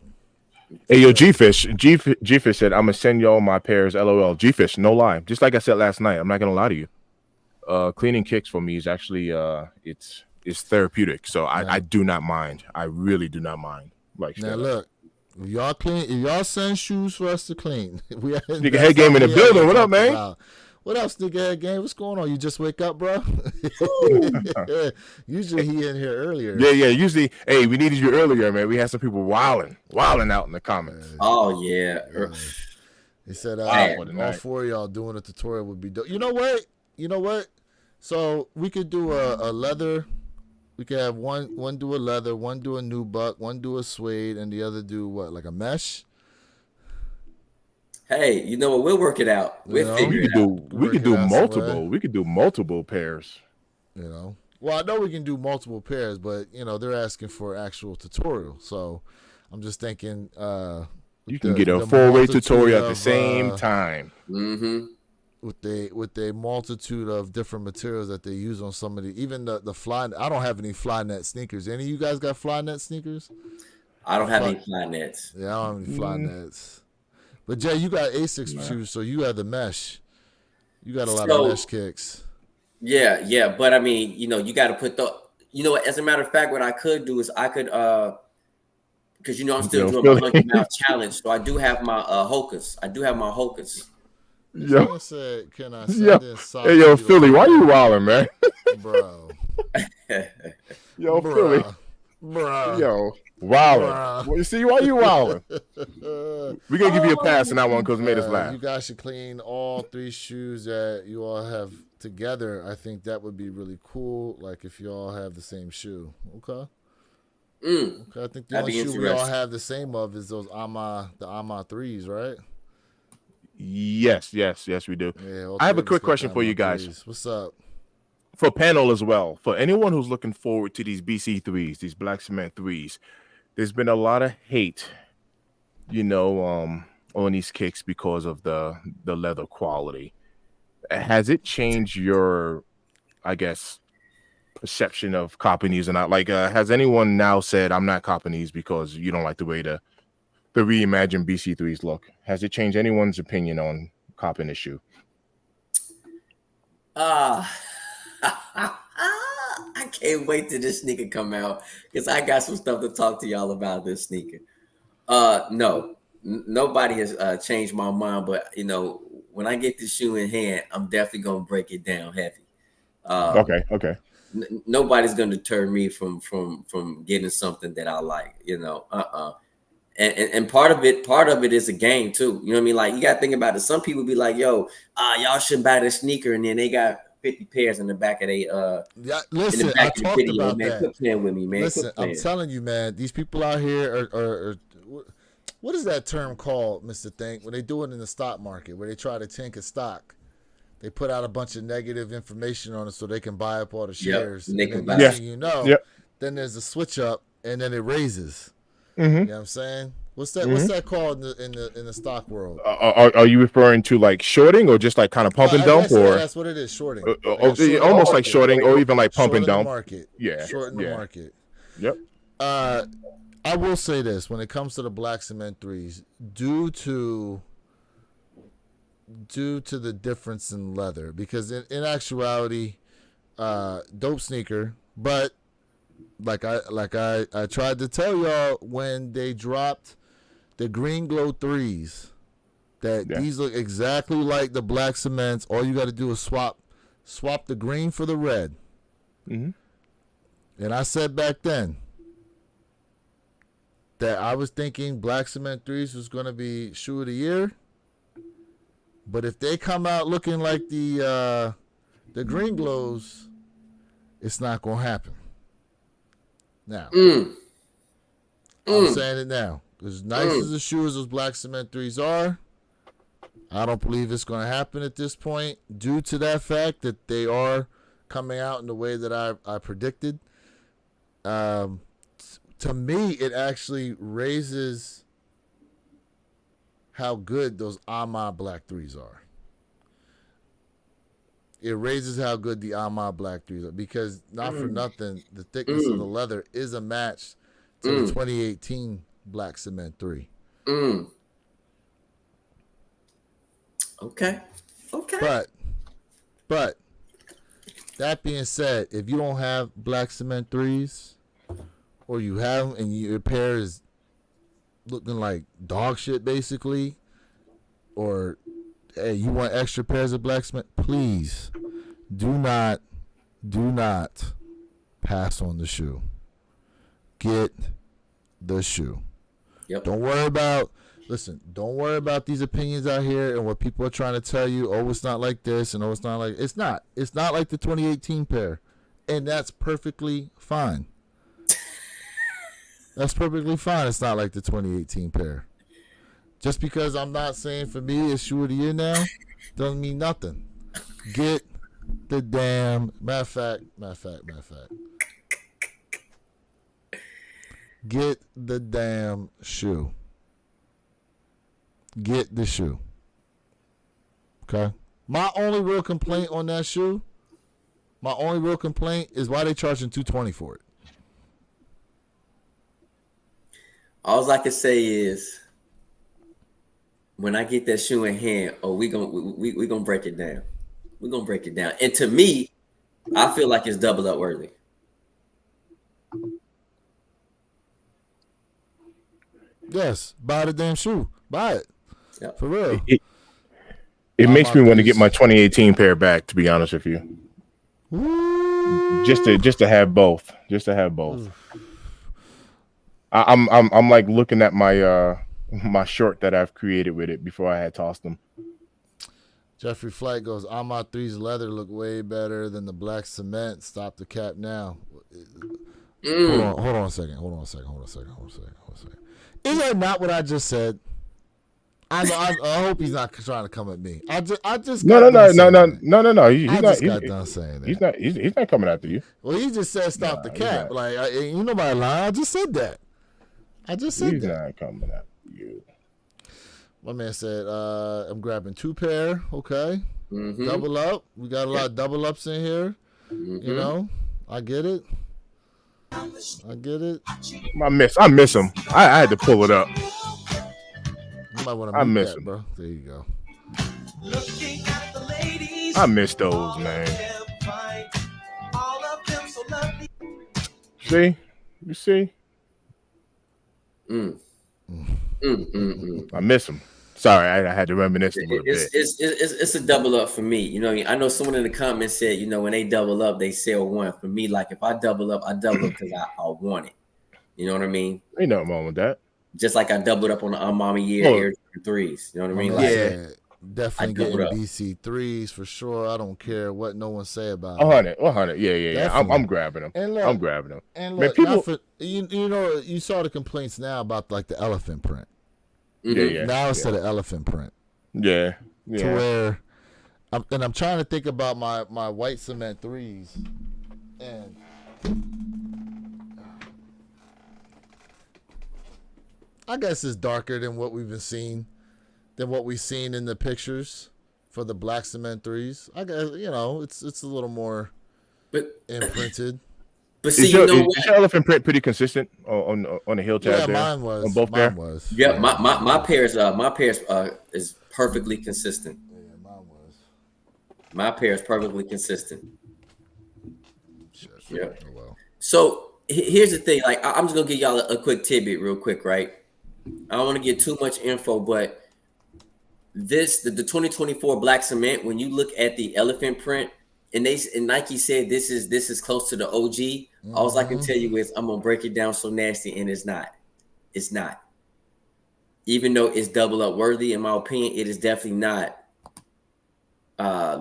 Hey, yo, G-Fish said, I'm going to send y'all my pairs, LOL. G-Fish, no lie. Just like I said last night, I'm not going to lie to you. Cleaning kicks for me is actually, it's therapeutic. So I do not mind. I really do not mind. Like, now, look. If y'all send shoes for us to clean, Nigga Head Game in the building. What up, man? What else, Nigga Head Game? What's going on? You just wake up, bro? Usually he in here earlier. Yeah. Usually, hey, we needed you earlier, man. We had some people wilding out in the comments. Oh yeah. He said all 4 of y'all doing a tutorial would be dope. You know what? So we could do a leather. We could have one do a leather, one do a nubuck, one do a suede, and the other do what, like a mesh? Hey, you know what? We'll work it out. We'll figure it out. We could do multiple. We could do multiple pairs. You know. Well, I know we can do multiple pairs, but they're asking for actual tutorial. So I'm just thinking you can get a 4-way tutorial at the same time. Mm-hmm. With a multitude of different materials that they use on some of even the fly. I don't have any fly net sneakers. Any of you guys got fly net sneakers? I don't have any fly nets. Yeah, I don't have any fly nets. But Jay, you got Asics shoes, so you have the mesh. You got a lot of mesh kicks. Yeah. But I mean, you got to put as a matter of fact, what I could do is I could, because I'm still doing my 100-mile challenge, so I do have my Hokas. Yo, said, can I send this hey, yo, Philly, why you wilding, man? Bro. Yo, Philly. Bro. Yo, wilding. Well, you see, why you wilding? We're going to give you a pass on that one because it made us laugh. You guys should clean all 3 shoes that you all have together. I think that would be really cool, like if you all have the same shoe. Okay. Okay, I think the only shoe we all have the same of is those the Ama 3s, right? Yes, we do. Yeah, I have a quick question for you guys. What's up? for panel as well, for anyone who's looking forward to these BC3s, these black cement 3s, there's been a lot of hate, on these kicks because of the leather quality. Has it changed your, I guess, perception of copping these or not? Like, has anyone now said, I'm not copping these because you don't like the way the reimagined BC3s look? Has it changed anyone's opinion on copping this shoe? I can't wait till this sneaker come out because I got some stuff to talk to y'all about this sneaker. No, nobody has changed my mind, but when I get this shoe in hand, I'm definitely gonna break it down heavy. Okay. Nobody's gonna deter me from getting something that I like. And part of it is a game too. You know what I mean? Like, you gotta think about it. Some people be like, "Yo, y'all shouldn't buy this sneaker," and then they got 50 pairs in the back of listen, in the back I of talked video, about man. that. Quit playing with me, man. Listen, I'm telling you, man, these people out here are what is that term called, Mr. Think, when they do it in the stock market, where they try to tank a stock? They put out a bunch of negative information on it so they can buy up all the shares. And they can buy. Then there's a switch up, and then it raises. Mm-hmm. You know what I'm saying? What's that? Mm-hmm. What's that called in the stock world? Are you referring to like shorting or just like kind of pump and dump? Or that's what it is, shorting. Almost like shorting, or even like pump and dump. Market. Yeah, shorting the market. Yep. I will say this: when it comes to the black cement 3s, due to the difference in leather, because in actuality, dope sneaker, but like I tried to tell y'all when they dropped the green glow 3s, that these look exactly like the black cements. All you got to do is swap the green for the red. Mm-hmm. And I said back then that I was thinking black cement 3s was going to be shoe of the year. But if they come out looking like the green glows, it's not going to happen. Now, I'm saying it now. As nice as the shoe as those black cement 3s are, I don't believe it's going to happen at this point due to that fact that they are coming out in the way that I predicted. To me, it actually raises how good those Ahmad black 3s are. It raises how good the Ahmad black 3s are, because not for nothing, the thickness of the leather is a match to the 2018 black cement 3. Okay. But that being said, if you don't have black cement 3s, or you have them and your pair is looking like dog shit basically, or hey, you want extra pairs of black cement, please do not pass on the shoe. Get the shoe. Yep. Don't worry about these opinions out here and what people are trying to tell you. Oh, it's not like this, and it's not like it's not like the 2018 pair, and that's perfectly fine. That's perfectly fine. It's not like the 2018 pair. Just because I'm not saying for me it's shoe of the year now, doesn't mean nothing. Get the damn matter of fact. Get the damn shoe. Get the shoe. Okay? My only real complaint on that shoe, is why they charging $220 for it. All I can say is, when I get that shoe in hand, we gonna break it down. We're gonna break it down. And to me, I feel like it's double up worthy. Yes, buy the damn shoe. Buy it. Yep. For real. It makes me want to get my 2018 pair back, to be honest with you. Woo. Just to have both. I'm like looking at my short that I've created with it before I had tossed them. Jeffrey Flight goes, Ahmad 3's leather look way better than the black cement. Stop the cap now. Hold on a second. Is that not what I just said? I hope he's not trying to come at me. I just No, got no, done no, no, saying no, that. no, no, no. He's I not. just got done saying that. He's not coming after you. Well, he just said stop the He's cap. not. Like, you know my line. I just said that. He's not coming after you. My man said, I'm grabbing 2 pair. Okay. Mm-hmm. Double up. We got a lot of double ups in here. Mm-hmm. You know, I get it. I miss him. I had to pull it up. You might want to I mute miss that, him. bro. There you go. I miss those, man. See? You see? I miss him. Sorry, I had to reminisce a little bit. It's a double up for me. You know, I know someone in the comments said, you know, when they double up, they sell one. For me, like if I double up because I want it. You know what I mean? Ain't nothing wrong with that. Just like I doubled up on the Mama Year Air 3s. You know what I mean? Like, yeah. Definitely getting BC 3s for sure. I don't care what no one say about it. 100. Yeah. I'm grabbing them. I'm grabbing them. And look, man, people, you know, you saw the complaints now about like the elephant print. Yeah. Now it's to the elephant print. Yeah. To where, I'm trying to think about my white cement 3s, and I guess it's darker than what we've been seeing. Than what we've seen in the pictures for the black cement 3s. I guess, you know, it's a little more imprinted. But see, you know what? Is your elephant print pretty consistent on the heel tab? Yeah, there? mine was. On both mine there? was. Yeah, my pairs is perfectly consistent. Yeah, mine was. My pair is perfectly consistent. Yeah. Oh, well. So here's the thing. Like, I'm just gonna give y'all a quick tidbit, real quick, right? I don't want to get too much info, but the 2024 black cement, when you look at the elephant print, and Nike said this is close to the OG. All I can tell you is I'm gonna break it down so nasty, and it's not. It's not. Even though it's double up worthy, in my opinion, it is definitely not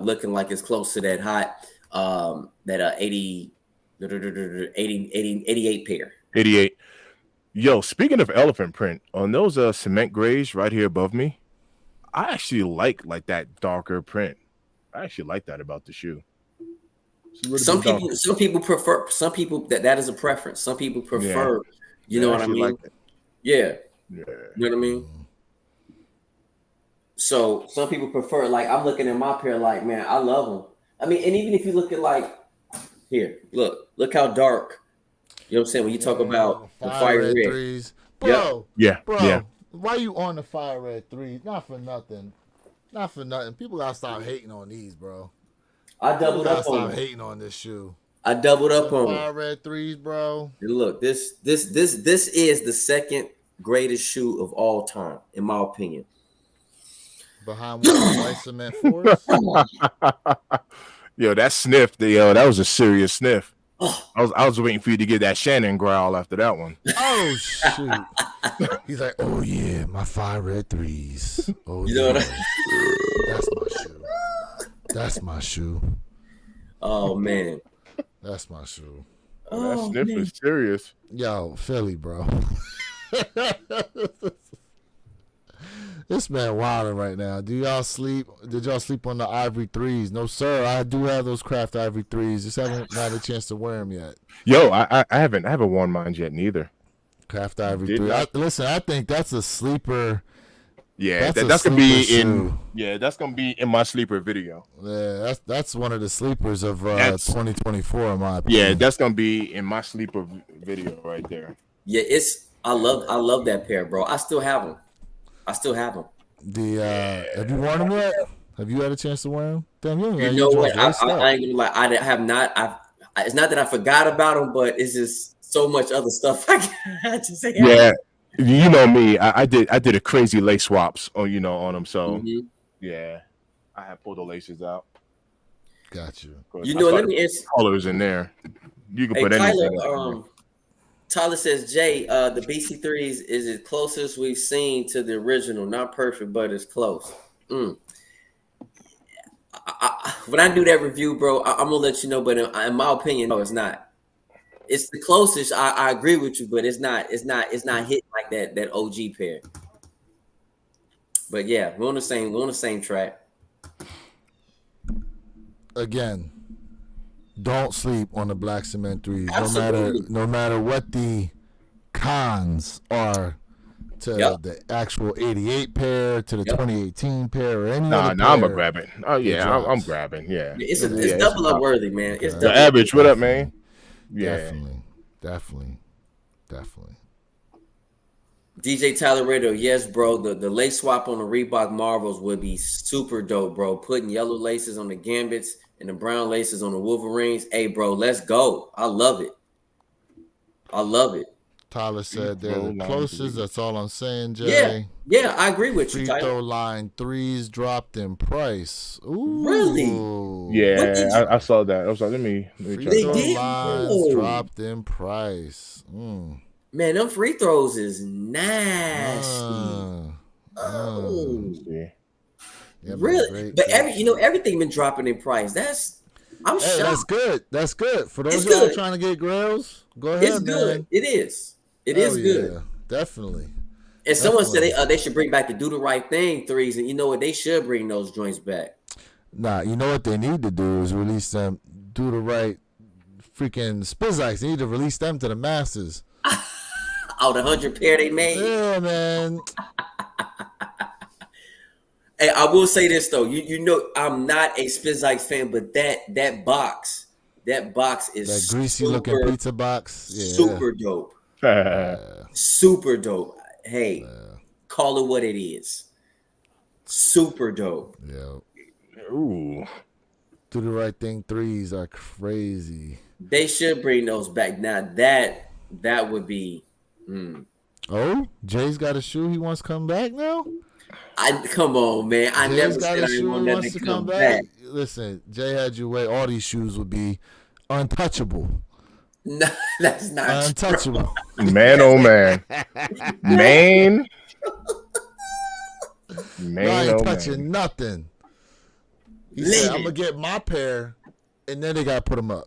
looking like it's close to that hot 88 pair. 88. Yo, speaking of elephant print, on those cement grays right here above me, I actually like that darker print. I actually like that about the shoe. Some people prefer. Some people that is a preference. Some people prefer. You know what I mean? Yeah. You know what I mean? So some people prefer. Like, I'm looking at my pair. Like, man, I love them. I mean, and even if you look at like here, look how dark. You know what I'm saying? When you talk about the fire red 3s, bro. Yeah. Why you on the fire red 3s? Not for nothing. People gotta stop hating on these, bro. I doubled up on stop hating on this shoe. I doubled up on fire red 3s, bro. And look, this is the second greatest shoe of all time, in my opinion. Behind what, white cement 4s? Yo, that sniff, that was a serious sniff. I was waiting for you to get that Shannon growl after that one. Oh shoot! He's like, oh yeah, my fire red 3s. Oh, you know what? That's my shoe. That's my shoe. Oh man, that's my shoe. That sniff is serious. Yo, Philly, bro. This man wilding right now. Did y'all sleep on the ivory 3s? No, sir. I do have those craft ivory 3s. Just haven't had a chance to wear them yet. Yo, I haven't worn mine yet neither. Craft ivory 3. Listen, I think that's a sleeper. Yeah, that's gonna be shoe. That's gonna be in my sleeper video. Yeah, that's one of the sleepers of 2024 in my opinion. Yeah, that's gonna be in my sleeper video right there. Yeah, I love that pair, bro. I still have them. Have you worn them yet? Have you had a chance to wear them? Damn, you know what? I ain't gonna lie. I have not. It's not that I forgot about them, but it's just so much other stuff I got to say. Yeah, you know me. I did a crazy lace swaps on them. So yeah, I had pulled the laces out. Got you. You know, let me answer colors in there. You can put anything. Tyler says, Jay, the BC3s is as closest we've seen to the original. Not perfect, but it's close. When I do that review, bro, I'm gonna let you know. But in my opinion, no, it's not. It's the closest. I agree with you, but it's not hitting like that OG pair. But yeah, we're on the same track. Again, don't sleep on the black cement threes. Absolutely. No matter what the cons are to the actual 88 pair, to the 2018 pair, or any other pair. I'm a grabbing. Oh yeah, I'm grabbing. Yeah, it's double up worthy, man. It's the average. What up, man? Yeah, definitely. DJ Tyler Radio, yes, bro. The lace swap on the Reebok Marvels would be super dope, bro. Putting yellow laces on the Gambits and the brown laces on the Wolverines. Hey, bro, let's go. I love it. Tyler said they're the closest. That's all I'm saying, Jay. Yeah, I agree with you, Free throw line threes dropped in price. Ooh. Really? Yeah, I saw that. I was like, let me free check throw that. lines dropped in price. Man, them free throws is nasty. Yeah, really? But everything been dropping in price. I'm shocked. That's good. For those who are trying to get grills, go ahead, it's good. man. It is. It is good. Yeah, definitely. And someone said they should bring back the do the right thing threes, and you know what? They should bring those joints back. Nah, you know what they need to do is release them. Do the right freaking Spizikes. They need to release them to the masses. Oh, the 100 pair they made. Yeah, man. Hey, I will say this though. You know I'm not a Spizikes fan, but that box is that greasy looking pizza box. Yeah. Super dope. Super dope. Hey, call it what it is. Super dope. Yeah. Ooh. Do the right thing threes are crazy. They should bring those back. Now that would be. Oh, Jay's got a shoe he wants to come back now? Come on, man. I Jay's never said I want that to come back. Listen, Jay had you way. All these shoes would be untouchable. No, that's not untouchable. True. Man, oh man. Man. I ain't touching nothing. He said, I'm going to get my pair, and then they got to put them up.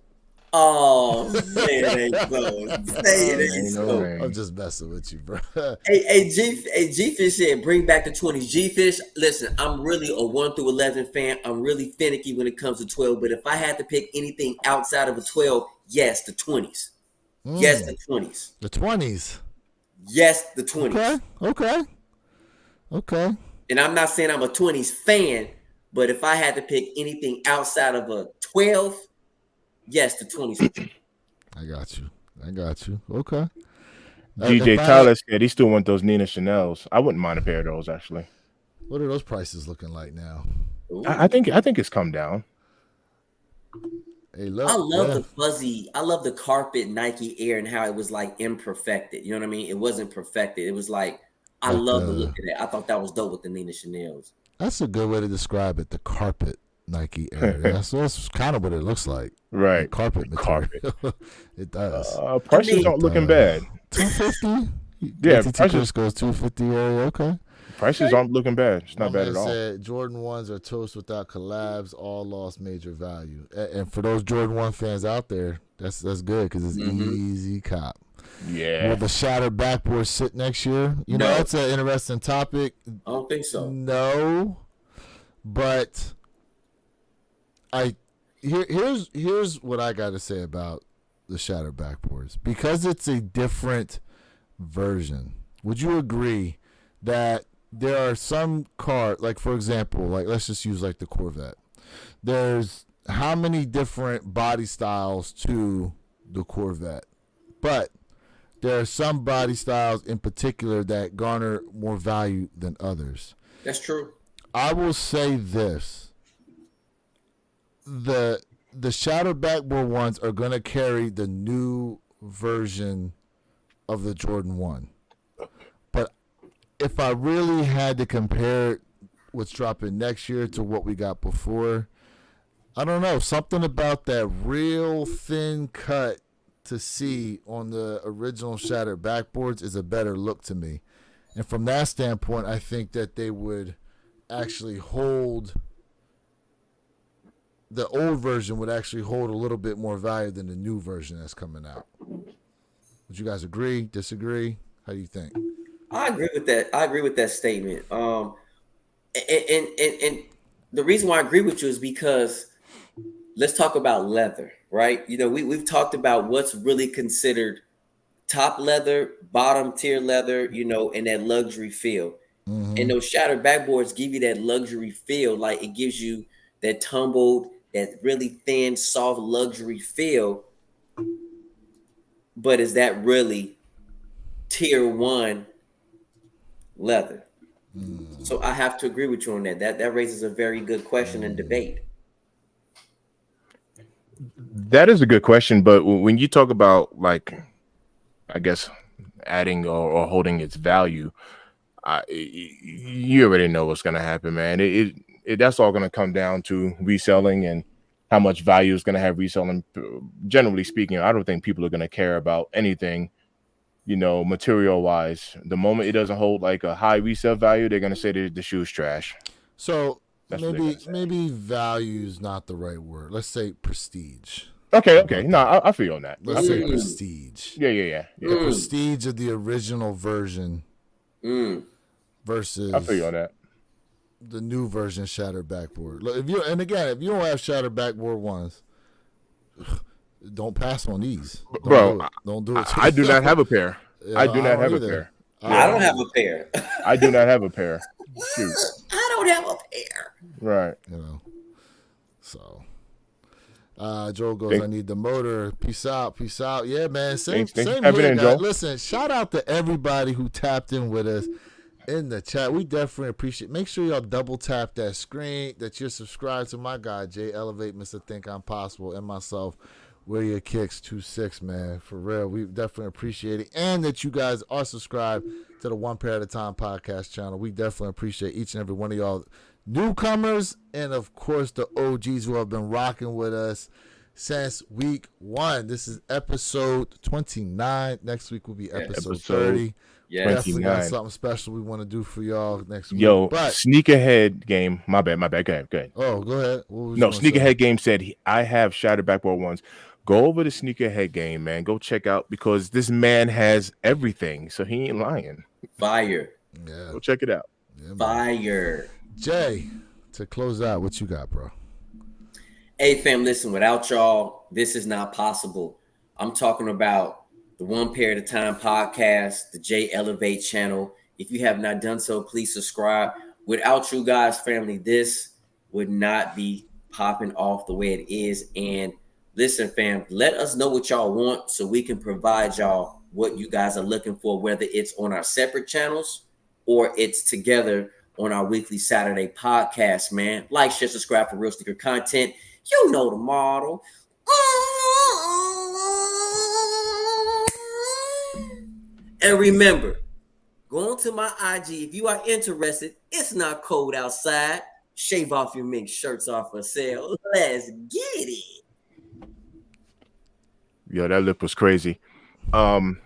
Oh, say it ain't so. Say it ain't so. I'm just messing with you, bro. Hey, G-Fish said, bring back the 20s. G-Fish, listen, I'm really a 1 through 11 fan. I'm really finicky when it comes to 12. But if I had to pick anything outside of a 12, yes, the 20s. Yes, the 20s. The 20s. Yes, the 20s. Okay. And I'm not saying I'm a 20s fan, but if I had to pick anything outside of a 12, yes, the 20s. I got you. Okay. DJ Tyler said he still want those Nina Chanels. I wouldn't mind a pair of those, actually. What are those prices looking like now? I think it's come down. Hey, look, I love the fuzzy. I love the carpet Nike Air and how it was like imperfected. You know what I mean? It wasn't perfected. It was like I love the look of that. I thought that was dope with the Nina Chanels. That's a good way to describe it. The carpet Nike Air. That's kind of what it looks like. Right. The carpet material. It does. Prices aren't looking bad. $250. Yeah, prices goes $250 area. Okay. Prices aren't looking bad. It's not bad at all. Said Jordan 1s are toast without collabs. All lost major value. And for those Jordan 1 fans out there, that's good because it's easy cop. Yeah. Will the shattered backboard sit next year? You know, that's an interesting topic. I don't think so. No, but here's what I got to say about the shattered backboards, because it's a different version. Would you agree that there are some cars, like for example, like let's just use like the Corvette. There's how many different body styles to the Corvette, but there are some body styles in particular that garner more value than others. That's true. I will say this. The shattered backboard ones are going to carry the new version of the Jordan 1. But if I really had to compare what's dropping next year to what we got before, I don't know. Something about that real thin cut to see on the original shattered backboards is a better look to me. And from that standpoint, I think that they would actually hold, the old version would actually hold a little bit more value than the new version that's coming out. Would you guys agree, disagree? How do you think? I agree with that. I agree with that statement. And the reason why I agree with you is because let's talk about leather, right? You know, we've talked about what's really considered top leather, bottom tier leather, you know, and that luxury feel. And those shattered backboards give you that luxury feel, like it gives you that tumbled, that really thin, soft luxury feel. But is that really tier one leather? So I have to agree with you on that. That raises a very good question and debate. That is a good question, but when you talk about, like, I guess adding or holding its value, you already know what's going to happen, man. That's all going to come down to reselling and how much value is going to have reselling. Generally speaking, I don't think people are going to care about anything, you know, material wise. The moment it doesn't hold like a high resale value, they're going to say that the shoe's trash. So maybe value is not the right word. Let's say prestige. Okay. No, I feel on that. Let's say prestige. Yeah. The prestige of the original version versus I feel on that. The new version shattered backboard. Look, if you don't have shattered backboard ones, don't pass on these. Don't do it. I do not have a pair. Yeah, I do not have either. a pair. I don't have a pair. I do not have a pair. Shoot. I don't have a pair. Right. You know. So Joe goes, I need the motor. Peace out. Yeah, man. Same here, guys. Joe. Listen, shout out to everybody who tapped in with us in the chat. We definitely appreciate. Make sure y'all double tap that screen, that you're subscribed to my guy Jay Elevate, Mr. Think I'm Possible, and myself, Where Your Kicks 26, man. For real, we definitely appreciate it, and that you guys are subscribed to the One Pair at a Time podcast channel. We definitely appreciate each and every one of y'all newcomers, and of course the OGs who have been rocking with us since week 1. This is episode 29. Next week will be episode 30. Yeah, definitely got something special we want to do for y'all next week. Yo, Sneakerhead Game. My bad. Go ahead. Oh, go ahead. No, Sneakerhead Game said I have shattered backboard ones. Go over to Sneakerhead Game, man. Go check out, because this man has everything, so he ain't lying. Fire. Yeah. Go check it out. Yeah, Fire. Jay, to close out, what you got, bro? Hey, fam, listen, without y'all, this is not possible. I'm talking about the One Pair at a Time podcast, the J Elevate channel. If you have not done so, please subscribe. Without you guys, family, this would not be popping off the way it is. And listen, fam, let us know what y'all want so we can provide y'all what you guys are looking for, whether it's on our separate channels or it's together on our weekly Saturday podcast, man. Like, share, subscribe for real sneaker content. You know the model. And remember, go on to my IG. If you are interested, it's not cold outside. Shave off your mink shirts off for sale. Let's get it. Yo, that lip was crazy. I'm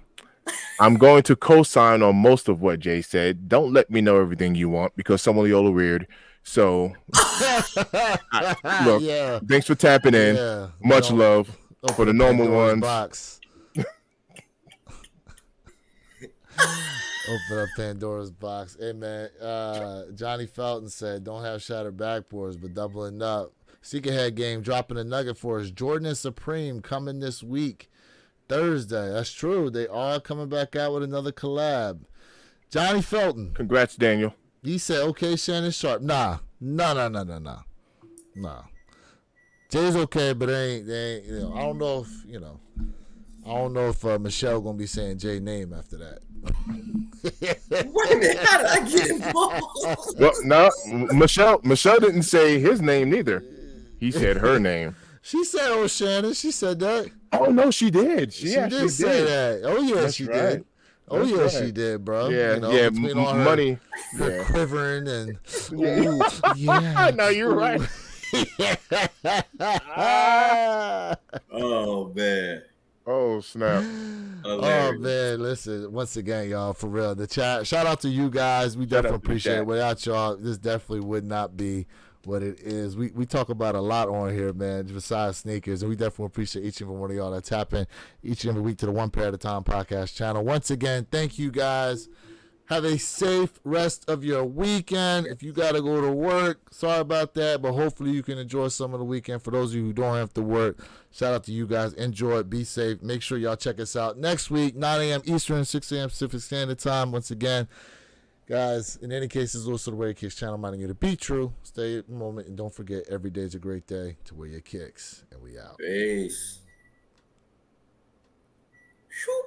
going to co-sign on most of what Jay said. Don't let me know everything you want, because some of y'all are weird. So, look, thanks for tapping in. Yeah, much love for the normal ones. Box. Open up Pandora's box. Hey, man, Johnny Felton said, don't have shattered backboards, but doubling up. Sneakerhead Game dropping a nugget for us. Jordan and Supreme coming this week, Thursday. That's true. They are coming back out with another collab. Johnny Felton. Congrats, Daniel. He said, okay, Shannon Sharpe. Nah. Jay's okay, but they ain't, you know, I don't know if Michelle gonna be saying Jay name after that. Wait a minute, how did I get involved? Well, no, Michelle didn't say his name neither. He said her name. She said, "Oh, Shannon." She said that. Oh no, she did. She did say that. Oh yeah, That's she right. did. Oh That's yeah, right. she did, bro. Yeah, you know, yeah. money, Her quivering and ooh, yeah. No, you're right. Oh man. Oh snap. Oh man, listen, once again, y'all, for real, the chat, shout out to you guys. We definitely appreciate it. Without y'all, this definitely would not be what it is. We talk about a lot on here, man, besides sneakers, and we definitely appreciate each and every one of y'all that tap in each and every week to the One Pair at a Time podcast channel. Once again, thank you guys. Have a safe rest of your weekend. If you got to go to work, sorry about that, but hopefully you can enjoy some of the weekend. For those of you who don't have to work, shout out to you guys. Enjoy it. Be safe. Make sure y'all check us out next week, 9 a.m. Eastern, 6 a.m. Pacific Standard Time. Once again, guys, in any case, this is also the Wear Your Kicks channel. Minding you to be true. Stay at the moment, and don't forget, every day is a great day to wear your kicks. And we out. Peace. Shoo.